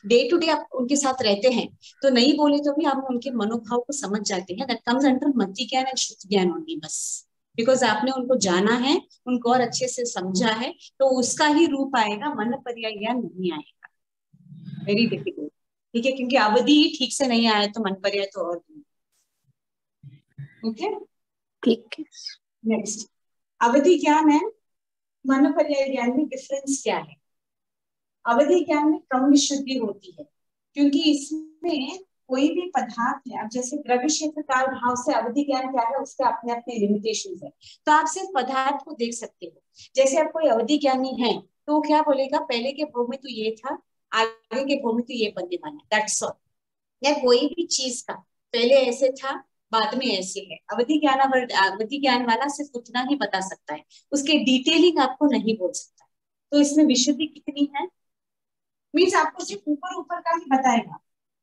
डे टू डे आप उनके साथ रहते हैं, तो नहीं बोले तो भी आप उनके मनोभाव को समझ जाते हैं। दैट कम्स अंडर मति ज्ञान एंड श्रुति ज्ञान ओनली, बस बिकॉज आपने उनको जाना है, उनको और अच्छे से समझा है, तो उसका ही रूप आएगा, मन पर्याय ज्ञान नहीं आएगा। Very difficult. ठीक है, क्योंकि अवधि ही ठीक से नहीं आया तो मन पर्याय तो और ओके ठीक है। नेक्स्ट, अवधि ज्ञान है, मन पर्याय ज्ञान में डिफरेंस क्या है? अवधि ज्ञान में कम विशुद्धि होती है, क्योंकि इसमें कोई भी पदार्थ है, अब जैसे द्रव्य क्षेत्र काल भाव से अवधि ज्ञान क्या है, उसके अपने अपने लिमिटेशन है। तो आप सिर्फ पदार्थ को देख सकते हो। जैसे आप कोई अवधि ज्ञानी है तो वो क्या बोलेगा, पहले के भोग में तो ये था, आगे के भोग में तो ये बनने वाला, दैट्स ऑल। या कोई भी चीज का पहले ऐसे था, बाद में ऐसे है। अवधि ज्ञान वाला सिर्फ उतना ही बता सकता है, उसके डिटेलिंग आपको नहीं बोल सकता। तो इसमें विशुद्धि कितनी है, मीन्स आपको सिर्फ ऊपर ऊपर का ही बताएगा,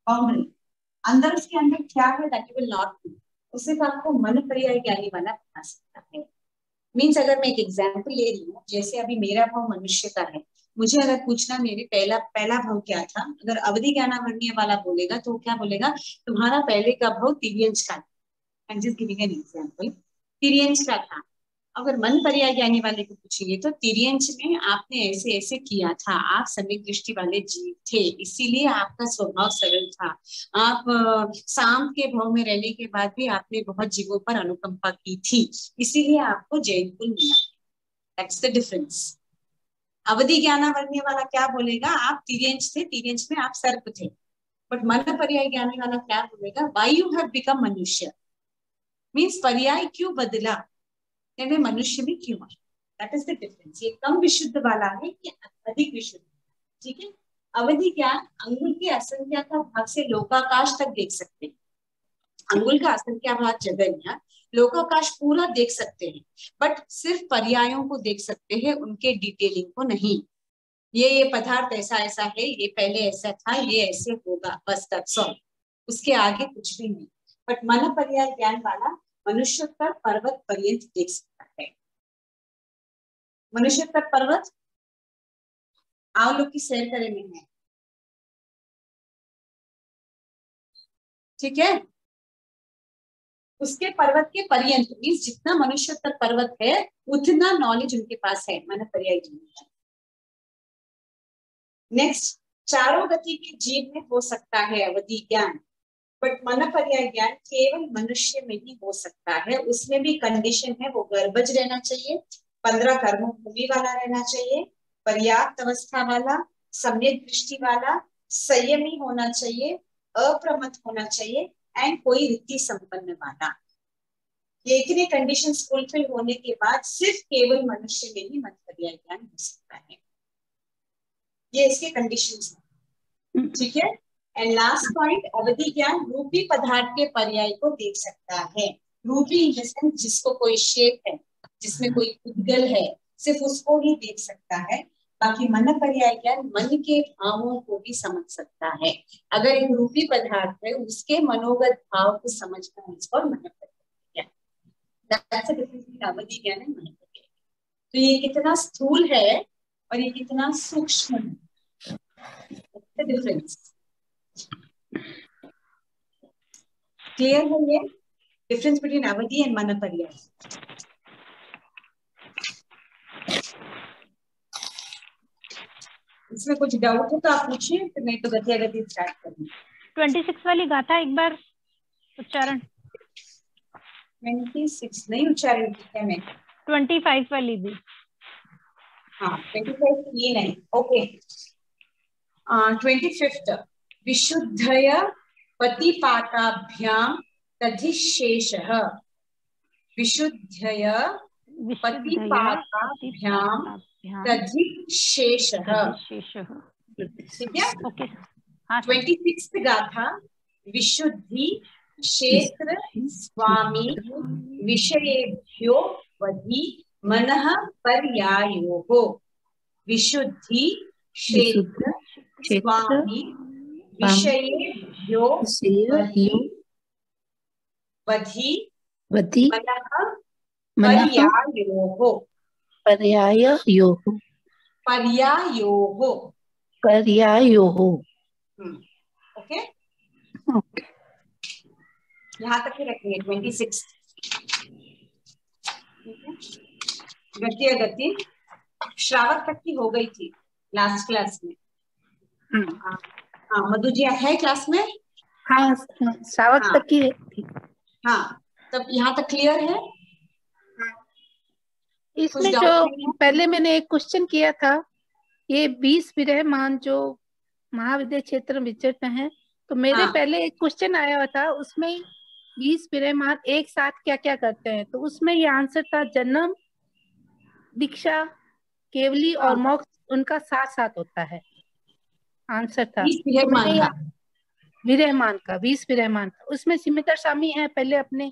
बाउंड्री अंदर उसके अंदर क्या है दैट विल नॉट बी, उसे आपको मन पर्याय ज्ञानी वाला बता सकता है। मीन्स अगर मैं एक एग्जांपल ले रही हूँ, जैसे अभी मेरा भाव मनुष्य का है, मुझे अगर पूछना मेरे पहला भाव क्या था, अगर अवधि ज्ञानावरणीय वाला बोलेगा तो क्या बोलेगा, तुम्हारा पहले का भाव तिर्यंश का, I am just giving an example, तिर्यंश का था। अगर मन पर्याय ज्ञानी वाले को पूछेंगे तो तिर्यंश में आपने ऐसे ऐसे किया था, आप सम्यक दृष्टि वाले जीव थे, इसीलिए आपका स्वभाव सरल था। आप शांत के भाव में रहने के बाद भी आपने बहुत जीवों पर अनुकंपा की थी, इसीलिए आपको जैन कुल मिला। That's the difference. अवधि ज्ञानावरणीय वाला क्या बोलेगा, आप तिर्यंश थे, तिर्यंश में आप सर्प थे। बट मन पर्याय ज्ञानी वाला क्या बोलेगा, व्हाई यू हैव बिकम मनुष्य, मीन्स पर्याय क्यों बदला, यानी मनुष्य में क्यों आया। That is the difference. ये कम विशुद्ध वाला है कि अधिक विशुद्ध। ठीक है, अवधि ज्ञान अंगुल की असंख्या का भाग से लोकाकाश तक देख सकते हैं। अंगुल का असंख्या भाग जगह, लोकाकाश पूरा देख सकते हैं, बट सिर्फ पर्यायों को देख सकते हैं, उनके डिटेलिंग को नहीं। ये पदार्थ ऐसा ऐसा है, ये पहले ऐसा था, ये ऐसे होगा, बस दैट्स ऑल, उसके आगे कुछ भी नहीं। बट मन पर्याय ज्ञान वाला मनुष्य पर पर्वत पर्यंत देख सकता है। मनुष्य पर पर्वत आओ लोग की सैर करेंगे, ठीक है, उसके पर्वत के पर्यंत, मीन्स जितना मनुष्य पर पर्वत है उतना नॉलेज उनके पास है, मन पर्याय ज्ञान। नेक्स्ट, चारों गति के जीव में हो सकता है अवधि ज्ञान, बट मन पर्याय ज्ञान केवल मनुष्य में ही हो सकता है। उसमें भी कंडीशन है, वो गर्भज रहना चाहिए, 15 कर्म भूमि वाला रहना चाहिए, पर्याप्त अवस्था वाला, सम्यक दृष्टि वाला, संयमी होना चाहिए, अप्रमत्त होना चाहिए, एंड कोई रीति संपन्न वाला। ये इतने कंडीशंस फुलफिल होने के बाद सिर्फ केवल मनुष्य में ही मन पर्याय ज्ञान हो सकता है। ये इसके कंडीशंस हैं, ठीक है। एंड लास्ट पॉइंट, अवधि ज्ञान रूपी पदार्थ के पर्याय को देख सकता है। रूपी इन द सेंस जिसको कोई शेप है, जिसमें कोई उद्गल है, सिर्फ उसको ही देख सकता है। बाकी मन पर्याय ज्ञान मन के भावों को भी समझ सकता है। अगर एक रूपी पदार्थ है, उसके मनोगत भाव को समझना इसको मन पर्याय ज्ञान। दैट्स द डिफरेंस बिटवीन अवधि ज्ञान एंड मन पर्याय। तो ये कितना स्थूल है और ये कितना सूक्ष्म है, डिफरेंस क्लियर है? ये डिफरेंस बिटवीन अवधि एंड मन पर्याय। इसमें कुछ डाउट हो तो आप पूछिए, फिर नहीं तो गति गति स्टार्ट करेंगे। 26 वाली गाथा एक बार उच्चारण। 26 नहीं उच्चारण किया मैं, 25 वाली भी। हाँ 25 ये नहीं, ओके। 25 विशुद्धय पतिपाताभ्याम तधिशेषः, विशुद्धय पतिपाताभ्याम तधिशेषः, ठीक है। ओके, 26 गाथा, विशुद्धि क्षेत्र स्वामी विषयेभ्यो वधि मनः पर्यायोः। विशुद्धि क्षेत्र स्वामी विषयेभ्यो वधि मनः पर्यायोः। ओके, यहाँ तक ही रखेंगे 26। गति गति श्रावक तक की हो गई थी लास्ट क्लास में। हाँ मधु जी है क्लास में? हाँ श्रावक हाँ तक की थी। हाँ, तब यहाँ तक क्लियर है? कुछ इसमें डाउट जो नहीं है? पहले मैंने एक क्वेश्चन किया था, ये 20 विरहमान जो महाविद्या क्षेत्र में विचरते हैं, तो मेरे हाँ पहले एक क्वेश्चन आया हुआ था, उसमें 20 विरहमान एक साथ क्या क्या करते हैं, तो उसमें ये आंसर था जन्म, दीक्षा, केवली और हाँ, मोक्ष उनका साथ साथ होता है, आंसर था। 20 तो मैंने विरहमान का। विरहमान का 20 विरहमान था, उसमें सिमितर स्वामी है पहले अपने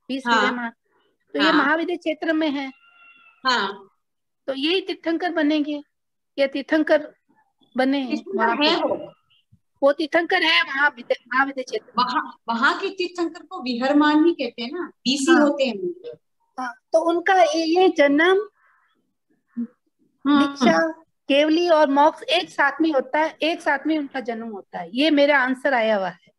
20 हाँ विरहमान, तो ये हाँ महाविद्या क्षेत्र में है, हाँ, तो यही तीर्थंकर बनेंगे या तीर्थंकर बने हैं वहां तीर्थंकर पे। है वो तीर्थंकर है महाविद्या क्षेत्र में। वहां वहां के तीर्थंकर को विहरमान ही कहते हैं ना, 20 ही हाँ होते हैं उनके। हाँ, तो उनका ये जन्म, दीक्षा, केवली और मोक्ष एक साथ में होता है, एक साथ में उनका जन्म होता है, ये मेरा आंसर आया हुआ है।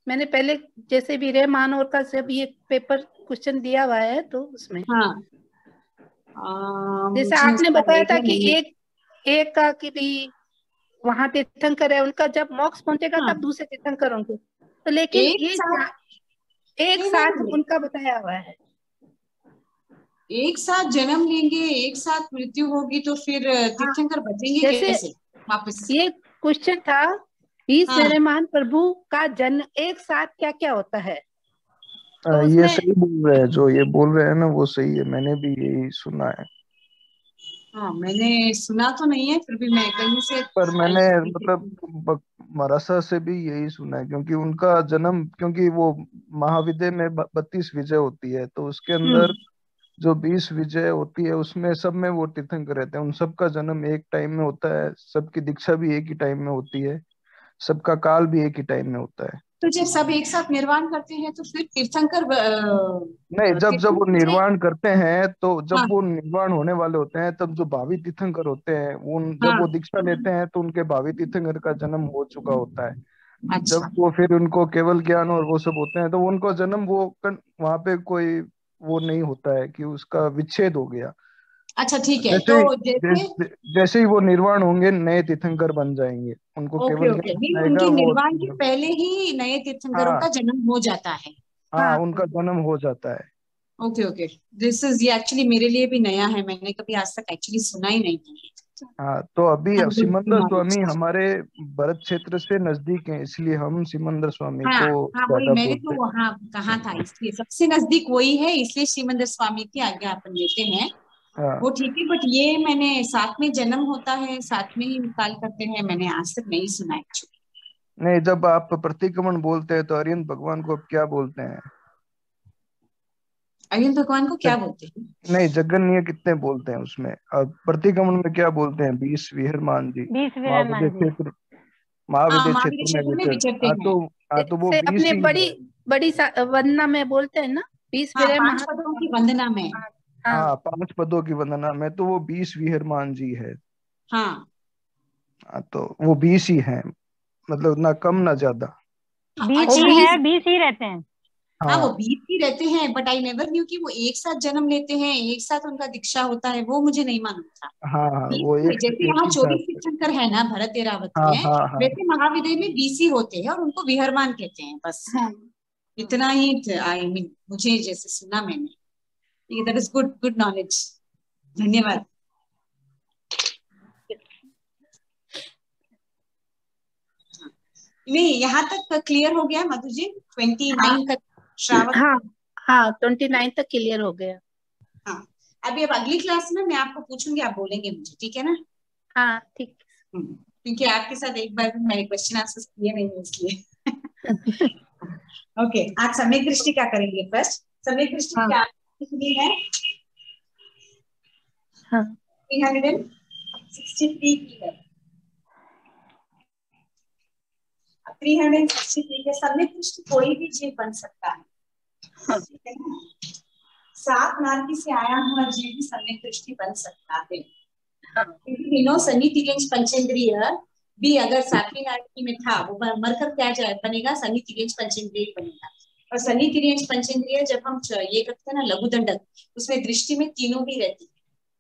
मैंने पहले जैसे भी रहमान और का सब ये पेपर क्वेश्चन दिया हुआ है, तो उसमें हाँ जैसे मुझे आपने इसका बताया था आइडिया कि नहीं है। एक का कि भी वहां तीर्थंकर है, उनका जब मोक्ष पहुंचेगा हाँ तब दूसरे तीर्थंकर होंगे, तो लेकिन एक ये साथ, एक नहीं साथ नहीं, उनका बताया हुआ है। एक साथ जन्म लेंगे, एक साथ मृत्यु होगी, तो फिर हाँ, तीर्थंकर बचेंगे जैसे कैसे वापस? ये क्वेश्चन था 20 हाँ विरहमान प्रभु का जन्म एक साथ क्या क्या होता है, तो ये उसमें सही बोल रहे हैं, जो ये बोल रहे हैं ना वो सही है, मैंने भी यही सुना है। हाँ, मैंने सुना तो नहीं है, फिर भी मैं कहीं से पर मैंने मतलब मरासा से भी यही सुना है, क्योंकि उनका जन्म, क्योंकि वो महाविद्या में 32 विजय होती है, तो उसके हम्म, अंदर जो 20 विजय होती है उसमें सब में वो तीर्थंकर रहते हैं, उन सबका जन्म एक टाइम में होता है, सबकी दीक्षा भी एक ही टाइम में होती है, सबका काल भी एक ही टाइम में होता है। तो जब सब एक साथ निर्वाण करते हैं तो फिर तीर्थंकर नहीं, जब जब वो तीर्थंकर से। निर्वाण करते हैं, तो हाँ जब वो निर्वाण होने वाले होते हैं, तब जो भावी तीर्थंकर होते हैं वो जब हाँ, वो दीक्षा लेते हैं तो उनके भावी तीर्थंकर का जन्म हो चुका होता है। अच्छा जब वो फिर उनको केवल ज्ञान और वो सब होते हैं, तो उनको जन्म वहां पे कोई वो नहीं होता है कि उसका विच्छेद हो गया। अच्छा, ठीक है, जैसे तो ही जैसे जैसे ही वो निर्वाण होंगे, नए तीर्थंकर बन जाएंगे, उनको ओके केवल ओके, ज्ञान नहीं आएगा उनके वो। निर्वाण के पहले ही नए तीर्थंकरों हाँ का जन्म हो जाता है। हाँ, हाँ उनका जन्म हो जाता है। ओके ओके, दिस इज ये एक्चुअली मेरे लिए भी नया है, मैंने कभी आज तक एक्चुअली सुना ही नहीं है। हाँ, तो अभी सिमंदर स्वामी हमारे भरत क्षेत्र से नजदीक हैं, इसलिए हम सिमंदर स्वामी हाँ को हाँ, वही ज्यादा मैंने बोलते तो हैं। वहाँ कहा था, इसलिए सबसे नजदीक वही है, इसलिए श्रीमंदिर स्वामी की आज्ञा अपन लेते हैं। हाँ, वो ठीक है, बट ये मैंने साथ में जन्म होता है, साथ में ही निकाल करते हैं, मैंने आज तक नहीं सुना एक्चुअली। नहीं, जब आप प्रतिक्रमण बोलते हैं तो अरिहंत भगवान को आप क्या बोलते हैं? अरिहंत भगवान को क्या जग, बोलते हैं? नहीं, जगन्य कितने बोलते हैं उसमें, और प्रतिक्रमण में क्या बोलते हैं? 20 विहरमान जी 20 महाविद्य विरहमान जी। क्षेत्र, हाँ, महाविद्य महावीर क्षेत्र में क्षेत्र में विचर। विचरते हाँ हैं। तो, हाँ तो वो से 20 अपने ही बड़ी है। बड़ी वंदना में बोलते हैं ना, 20 हाँ, विरह 5 पदों की वंदना में। हाँ हाँ हाँ, 5 पदों की वंदना में तो वो 20 विहरमान जी है। हाँ हाँ, तो वो 20 ही है, मतलब ना कम ना ज्यादा। 20 अच्छा, ही है, 20 ही रहते हैं। हाँ वो हाँ 20 ही रहते हैं, बट आई नेवर न्यू कि वो एक साथ जन्म लेते हैं, एक साथ उनका दीक्षा होता है, वो मुझे नहीं मालूम था। हाँ हाँ, 20 वो में, जैसे एक यहाँ ही 24 साथ। तीर्थंकर है ना भरत एरावत हाँ में, हाँ हाँ वैसे महाविद्या में 20 ही होते हैं और उनको विहरमान कहते हैं, बस हाँ इतना ही। आई मीन मुझे जैसे सुना मैंने, that is good good knowledge, धन्यवाद। नहीं, यहाँ तक क्लियर हो गया मधु जी? 29 का श्रावक। हाँ हाँ 29 तक क्लियर हो गया। हाँ, अभी अब अगली क्लास में मैं आपको पूछूंगी, आप बोलेंगे मुझे, ठीक है ना? हाँ ठीक। क्योंकि आपके साथ एक बार भी मैंने क्वेश्चन आंसर किए नहीं है, इसलिए। ओके, आज सम्यक दृष्टि क्या करेंगे? फर्स्ट सम्यक दृष्टि हाँ क्या कितनी है? हाँ 363 की है। 363 के सम्यक दृष्टि कोई भी जीव बन सकता है, हाँ ठीक है ना? 7 नारकी से आया हुआ जीव भी सम्यक दृष्टि बन सकता है, हाँ क्योंकि तीनों सनी तिर्यंश पंचेंद्रिय भी अगर 7वीं नारकी में था, वो मरकर क्या जाए बनेगा? सनी तिर्यंश पंचेंद्रिय बनेगा। और सनी तिर्यंश पंचेंद्रिय जब हम ये करते हैं ना लघु दंडक, उसमें दृष्टि में तीनों भी रहती है,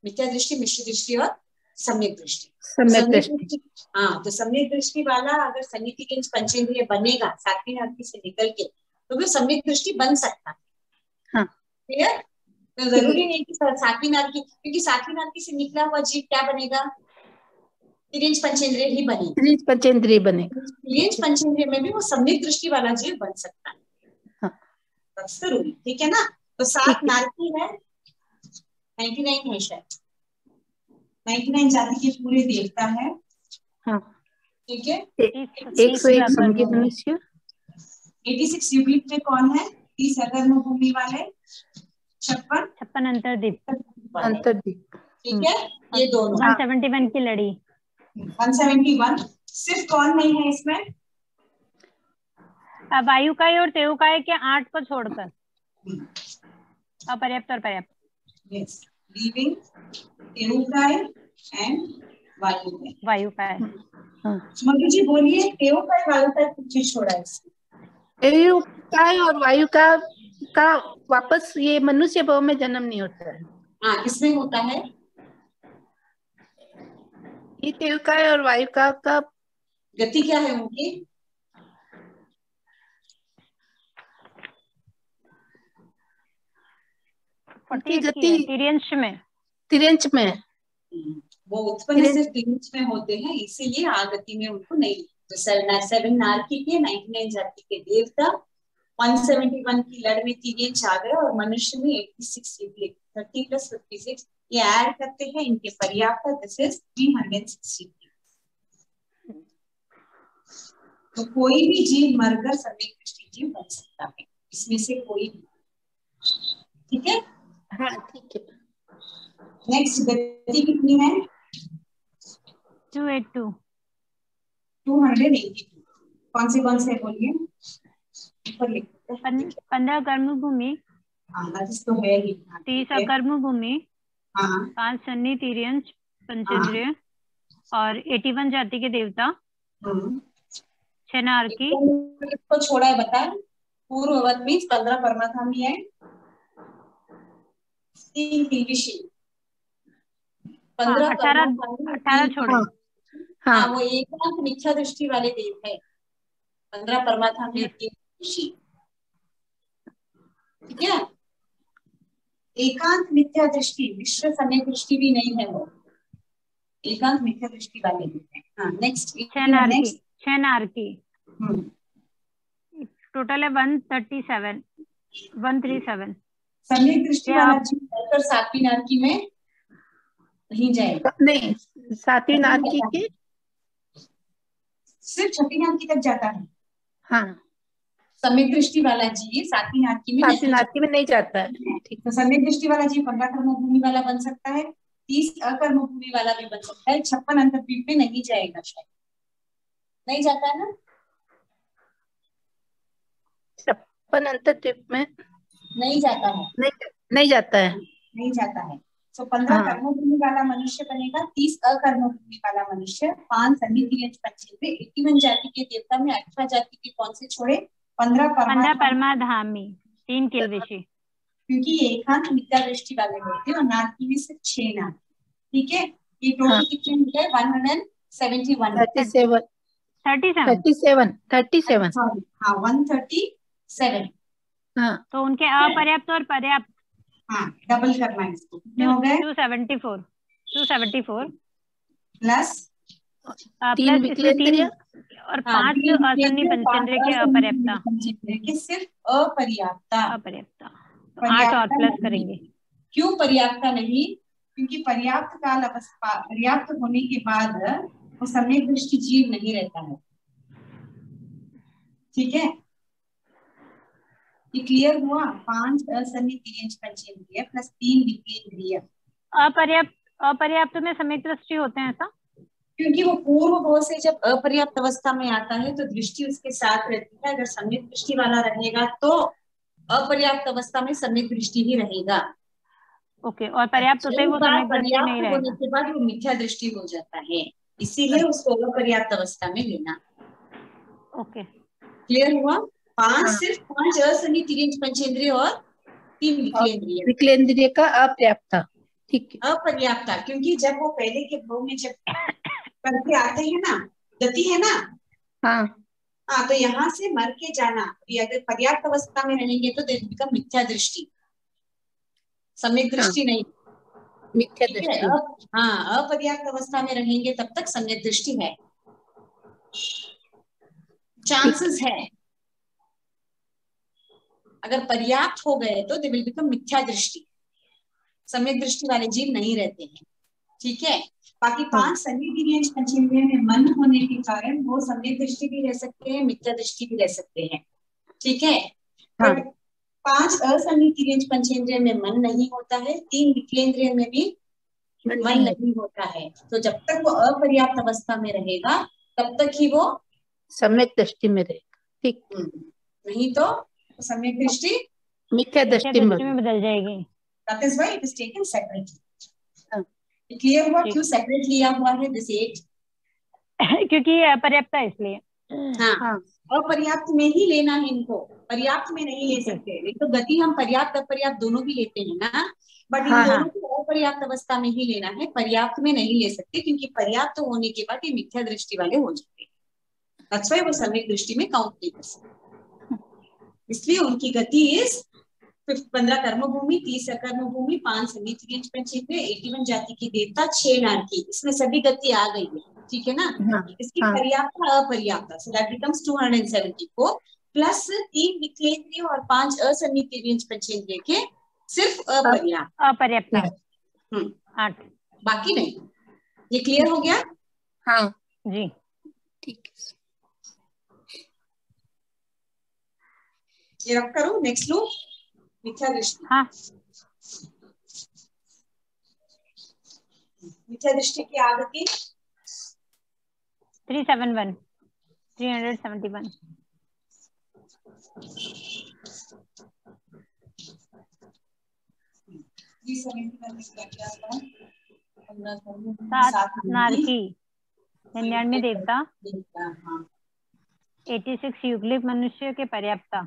मिथ्या दृष्टि, मिश्र दृष्टि और सम्यक दृष्टि। सम्यक दृष्टि। हाँ, तो सम्यक दृष्टि वाला अगर सन्निधिकेंद्र पंचेंद्रिय बनेगा सातवीं नाड़ि से निकल के, तो वो सम्यक दृष्टि बन सकता है। हाँ, क्लियर? तो जरूरी नहीं कि सातवीं नाड़ि, क्योंकि सातवीं नाड़ि से निकला हुआ जीव क्या बनेगा? तिर्यंच पंचेंद्रिय ही बनेगा। तिर्यंच पंचेंद्रिय बनेगा। तिर्यंच पंचेंद्रिय में भी वो सम्यक दृष्टि वाला जीव बन सकता है। हाँ, जरूरी, ठीक है ना? तो 7 नाड़ि है, 99 है शायद, 99 जाति के पूरे देवता है। हाँ, ठीक है। 101 समग्र मनुष्य। 86 युगलिक में कौन है? 30 अकर्म भूमि वाले, 56 अंतर्दीप। ठीक है, ये दोनों। 171 की लड़ी। 171 सिर्फ कौन नहीं है इसमें? वायुकाय और तेयुकाय के 8 को छोड़कर, अपर्याप्त और पर्याप्त। यस, लीविंग तेयुकाय एंड वायुकाय। सुमंगल जी बोलिए, तेयुकाय वायुकाय कुछ चीज छोड़ा है इसमें? तेयुकाय और वायुकाय का वापस ये मनुष्य भाव में जन्म नहीं होता है। हाँ, किसमें होता है? ये तेयुकाय और वायुकाय का गति क्या है उनकी? उनकी गति तिर्यंच में वो उत्पन्न सिर्फ तिर्यंच में होते हैं, इसीलिए आगति में उनको नहीं। तो 7 नारकी के 99 जाति के देवता, 171 की लड़ में तिर्यंच आ गए, और मनुष्य में 86 युगलिक, 30 + 56 ये ऐड करते हैं इनके पर्याप्त, दिस इज 360। तो कोई भी जीव मरकर सम्यक दृष्टि जीव बन सकता है, इसमें से कोई भी। ठीक है? हाँ, ठीक है। नेक्स्ट, गति कितनी है? 282। 282। कौन से बोलिए? ऊपर लिख दो। 15 कर्म भूमि, तो है ही। 30 अकर्म भूमि, 5 सन्नि तिर्यंच पंचेंद्रिय, और 81 जाति के देवता, 6 नारकी। इसको छोड़ा है बता। पूर्ववत मीन्स 15 परमाधामी है, 3 तिविशी, 15 18 छोड़े। हाँ, वो एकांत मिथ्या दृष्टि वाले देव है, 15 परमाधामी और 3 तिविशी। ठीक है? एकांत मिथ्या दृष्टि, विश्व सम्यक दृष्टि भी नहीं है वो, एकांत मिथ्या दृष्टि वाले देव है। हाँ, नेक्स्ट 6 नारकी। टोटल है 137। सम्यक दृष्टि वाला जीव सातवीं नारकी में नहीं जाएगा। नहीं, सातवीं नारकी के सिर्फ छठी नारकी तक जाता है। हाँ, सम्यक दृष्टि वाला जीव सातवीं नारकी में नहीं जाता है। ठीक, तो सम्यक दृष्टि वाला जीव 15 कर्म भूमि वाला बन सकता है, 30 अकर्म भूमि वाला भी बन सकता है, 56 अंतर्द्वीप में नहीं जाएगा, शायद नहीं जाता है ना? 56 अंतर्द्वीप में नहीं जाता है। नहीं जाता है। नहीं जाता है। तो 15 कर्म भूमि वाला मनुष्य बनेगा, 30 अकर्म भूमि वाला मनुष्य, 5 सन्नि तिर्यंच पंचेंद्रिय, 81 जाति के देवता में 18 जाति के कौन से छोड़े? 15 परमाधामी, 3 किल्बिशी, क्योंकि ये एकांत मिथ्या दृष्टि वाले होते हैं, और नारकी में सिर्फ 6 नारकी। ठीक है? ये टोटल कितने हो गए? 171। 37। हाँ, 137। हाँ, तो उनके अपर्याप्त और पर्याप्त, हाँ, डबल करना है इसको। कितने हो गए? 274 प्लस 3 विकलेंद्रिय और 5 असन्नि पंचेंद्रिय के अपर्याप्ता के सिर्फ अपर्याप्ता। तो 8 और प्लस करेंगे। क्यों पर्याप्ता नहीं? क्योंकि पर्याप्त काल अवस्था, पर्याप्त होने के बाद वो सम्यक दृष्टि जीव नहीं रहता है। ठीक है? ये क्लियर हुआ? 5 असन्नि तिर्यंच पंचेंद्रिय प्लस 3 विकलेंद्रिय। अपर्याप्त में सम्यक दृष्टि होते हैं ऐसा? क्योंकि वो पूर्व भाव से जब अपर्याप्त अवस्था में आता है तो दृष्टि उसके साथ रहती है। अगर सम्यक दृष्टि वाला रहेगा तो अपर्याप्त अवस्था में सम्यक दृष्टि ही रहेगा। ओके, और पर्याप्त होते वो सम्यक दृष्टि नहीं रहेगा। होने के बाद वो मिथ्या दृष्टि हो जाता है, इसीलिए उसको अपर्याप्त अवस्था में लेना। ओके, क्लियर हुआ? 5 सिर्फ 5 असन्नि तिर्यंच पंचेंद्रिय और 3 विकलेंद्रिय का अपर्याप्त। ठीक है। अपर्याप्ता, क्योंकि जब वो पहले के भाव में जब करके आते हैं ना, गति है ना, हाँ हाँ, तो यहाँ से मर के जाना, ये अगर पर्याप्त अवस्था में रहेंगे तो का मिथ्या दृष्टि, सम्यक दृष्टि नहीं, मिथ्या ठीक है। दृष्टि। हाँ, अपर्याप्त अवस्था में रहेंगे तब तक सम्यक दृष्टि है, चांसेस है। अगर पर्याप्त हो गए तो दे विल बिकम मिथ्या दृष्टि, सम्यक दृष्टि वाले जीव नहीं रहते हैं, ठीक है। बाकी 5 संवेदीय पंचेंद्रिय में मन होने के कारण वो सम्यक दृष्टि भी रह सकते हैं, मिथ्या दृष्टि भी रह सकते हैं, ठीक है। पर 5 असंवेदीय पंचेंद्रिय में मन नहीं होता है, 3 विज्ञेंद्रिय में भी मन नहीं होता है, तो जब तक वो अपर्याप्त अवस्था में रहेगा तब तक ही वो सम्यक दृष्टि में रहेगा, ठीक। नहीं तो सम्यक दृष्टि मिथ्या दृष्टि में बदल जाएगी। That is why it is taken separately. Clear हुआ क्यों सेपरेट लिया हुआ है दिस 8? क्योंकि अपर्याप्त है इसलिए। हाँ, अपर्याप्त में ही लेना है इनको, पर्याप्त में नहीं ले सकते। नहीं तो गति हम पर्याप्त अपर्याप्त दोनों भी लेते हैं ना, बट इन दोनों को अपर्याप्त अवस्था में ही लेना है, पर्याप्त में नहीं ले सकते, क्योंकि पर्याप्त होने के बाद ये मिथ्या दृष्टि वाले हो जाते हैं। That's why वो सम्यक दृष्टि में काउंट नहीं कर सकते, इसलिए उनकी गति इज 15 कर्म भूमि, 30 अकर्म भूमि, 5 संगीत पंचेंद्रिय, 81 जाति की देवता, 6 नारकी, इसमें सभी गति आ गई है, ठीक है ना। इसकी पर्याप्त अपर्याप्त, सो दैट बिकम्स 274 प्लस 3 विज्ञेंद्रिय और 5 असंगीत पंचेंद्रिय के सिर्फ अपर्याप्त 8, बाकी नहीं। ये क्लियर हो गया? हाँ जी, ठीक है। ये रख करो, नेक्स्ट लो मिथ्या दृष्टि। हाँ, मिथ्या दृष्टि की आगति 371 7 नारकी, 99 देवता, 86 युगलिक मनुष्य के पर्याप्ता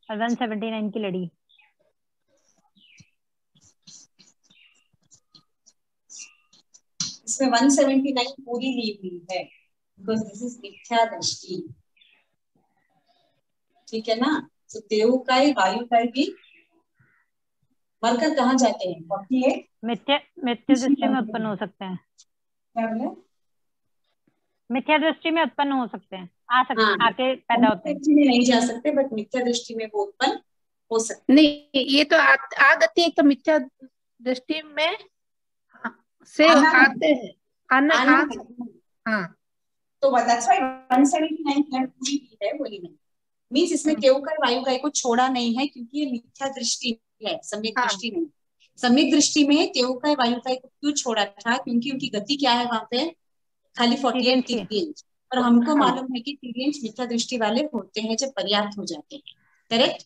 और 179 की लड़ी। इसमें 179 पूरी ली हुई है, बिकॉज दिस इज मिथ्या दृष्टि, ठीक है ना। तो देवकाई वायुकाई भी मरकर कहाँ जाते हैं? 48 मिथ्या दृष्टि में उत्पन्न हो सकते हैं। क्या बोले? मिथ्या दृष्टि में उत्पन्न हो सकते हैं, आके पैदा होते हैं। में नहीं जा सकते, बट मिथ्या दृष्टि में वो उत्पन्न हो सकते। नहीं, ये तो आगति एक तो मिथ्या दृष्टि में से आते हैं, हाँ। तो that's why 179 पूरी भी है, बोली नहीं। मीन्स इसमें केवल वायुकाई को छोड़ा नहीं है, क्योंकि ये मिथ्या दृष्टि है, सम्यक दृष्टि नहीं। सम्यक दृष्टि में तेवकाय वायुकाई को क्यों छोड़ा था? क्योंकि उनकी गति क्या है वहां पे? खाली 48 तिर्यंश, और हमको मालूम है कि तिर्यंश मिथ्या दृष्टि वाले होते हैं जब पर्याप्त हो जाते हैं, करेक्ट।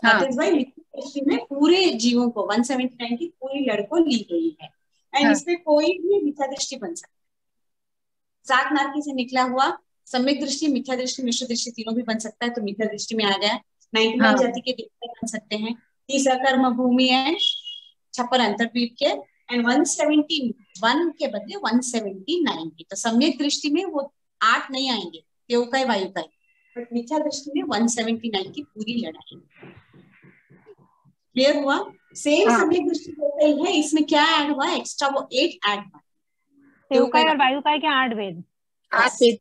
दैट इज व्हाई मिथ्या दृष्टि में पूरे जीवों को 179 की पूरी लड़ को ली गई है, एंड इसमें कोई भी मिथ्या दृष्टि बन सकता है। 7 नारकी से निकला हुआ सम्यक दृष्टि, मिथ्या दृष्टि, मिश्र दृष्टि तीनों भी बन सकता है, तो मिथ्या दृष्टि में आ गया। 91 जाति के देवता बन सकते हैं, 30 कर्म भूमि एंड 56 अंतर्द्वीप के, एंड 171 के बदले 179 की। तो सम्यक दृष्टि में वो 8 नहीं आएंगे, तेवकाय वायुकाय, बट मिथ्या दृष्टि में 179 की पूरी लड़ाई। क्लियर हुआ? सेम सम्यक दृष्टि होता ही है, इसमें क्या ऐड हुआ? एक्स्ट्रा वो 8 ऐड हुआ। तेवकाय और वायुकाय के 8 वेद, 8 वेद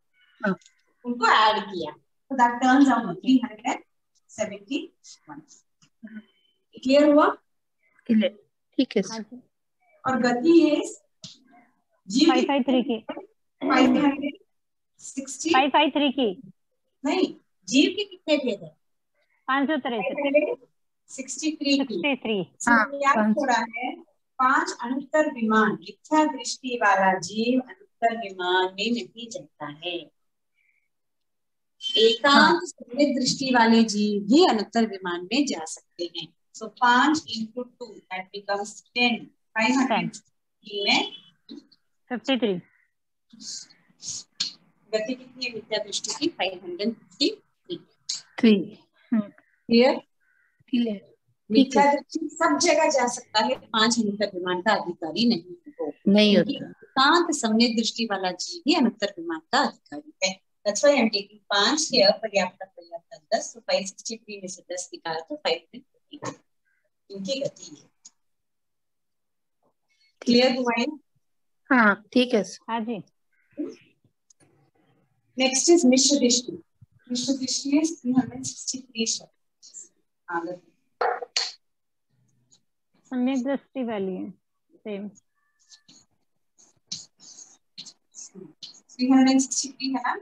उनको ऐड किया, तो दैट टर्न्स आउट 371। क्लियर हुआ? क्लियर, ठीक है। और गति है जीव 553 की, 560 553 की नहीं, जीव के कितने भेद है? 563 63 की। 63 क्या थोड़ा है? 5 अनुत्तर विमान, मिथ्या दृष्टि वाला जीव अनुत्तर विमान में नहीं जाता है, एकांत सम्यक दृष्टि वाले जीव भी अनुत्तर विमान में जा सकते हैं। सो 5 into 2 that becomes 10, 500 में 53। गति कितनी है मिथ्या दृष्टि की? 553। Clear, clear? क्लियर। मिथ्या दृष्टि सब जगह जा सकता है, 5 अनुत्तर विमान का अधिकारी नहीं हो, नहीं होता। शांत सम्यक दृष्टि वाला जीव ही अनुत्तर विमान का अधिकारी है। That's why I'm taking 5 here, पर्याप्त पर्याप्त 10, तो 563 में से 10 निकाल तो 550 इनकी गति है। क्लियर हुआ है? हाँ ठीक है। हाँ जी। नेक्स्ट इज मिश्र दृष्टि। मिश्र दृष्टि है 363 आगे सम्यक दृष्टि वाली है सेम। 363 है ना?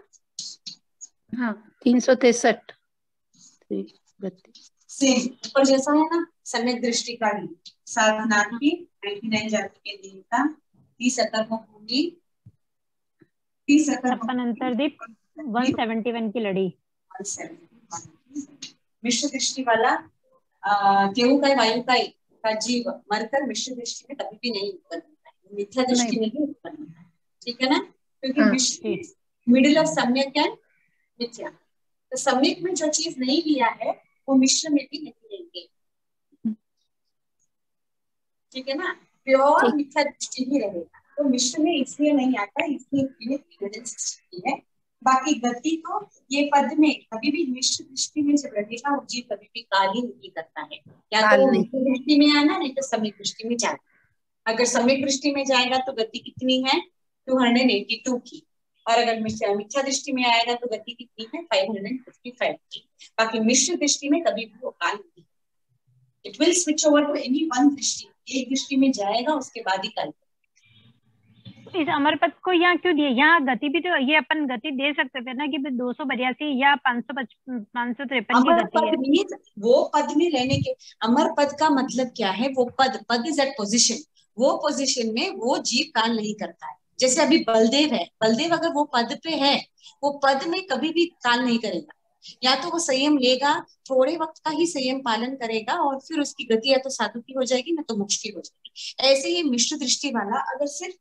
हाँ 363 सेम ऊपर जैसा है ना, सम्यक दृष्टि का ही साधनार्थी 99 जाति के देवता 30 अकर्म भूमि 30 छप्पन अंतरदीप 171 की लड़ी। 171 मिश्र दृष्टि वाला केहू का वायु का जीव मरकर मिश्र दृष्टि में कभी भी नहीं उत्पन्न होता है, मिथ्या दृष्टि में ही उत्पन्न होता है, ठीक है ना? क्योंकि मिश्र मिडिल ऑफ सम्यक एंड मिथ्या, तो सम्यक में जो चीज नहीं लिया है वो मिश्र में भी नहीं लेंगे, ठीक है ना? प्योर मिथ्या दृष्टि ही रहेगा, तो मिश्र में इसलिए नहीं आता, इसलिए 360 है। बाकी गति तो ये पद में कभी भी मिश्र दृष्टि में जब रहेगा वो जीव कभी भी काल ही नहीं करता है, या तो मिश्र दृष्टि में आना नहीं तो सम्यक दृष्टि में जाना। अगर सम्यक दृष्टि में जाएगा तो गति कितनी है 282 की, और अगर मिथ्या दृष्टि में आएगा तो गति कितनी है 555 की। बाकी मिश्र दृष्टि में कभी भी वो काल नहीं, it will switch over to any one दृष्टि, एक दृष्टि में जाएगा उसके बाद ही काल। इस अमर पद को यहाँ क्यों दिए? यहाँ गति भी तो ये अपन गति दे सकते थे ना कि 282 या 553 की गति है। वो पद में लेने के अमर पद का मतलब क्या है? वो पद इज एट पोजीशन, वो पोजीशन में वो जीव काल नहीं करता है। जैसे अभी बलदेव है, बलदेव अगर वो पद पे है वो पद में कभी भी काल नहीं करेगा, या तो वो संयम लेगा, थोड़े वक्त का ही संयम पालन करेगा और फिर उसकी गति या तो साधु की हो जाएगी ना तो मोक्ष की हो जाएगी। ऐसे ही मिश्र दृष्टि वाला अगर सिर्फ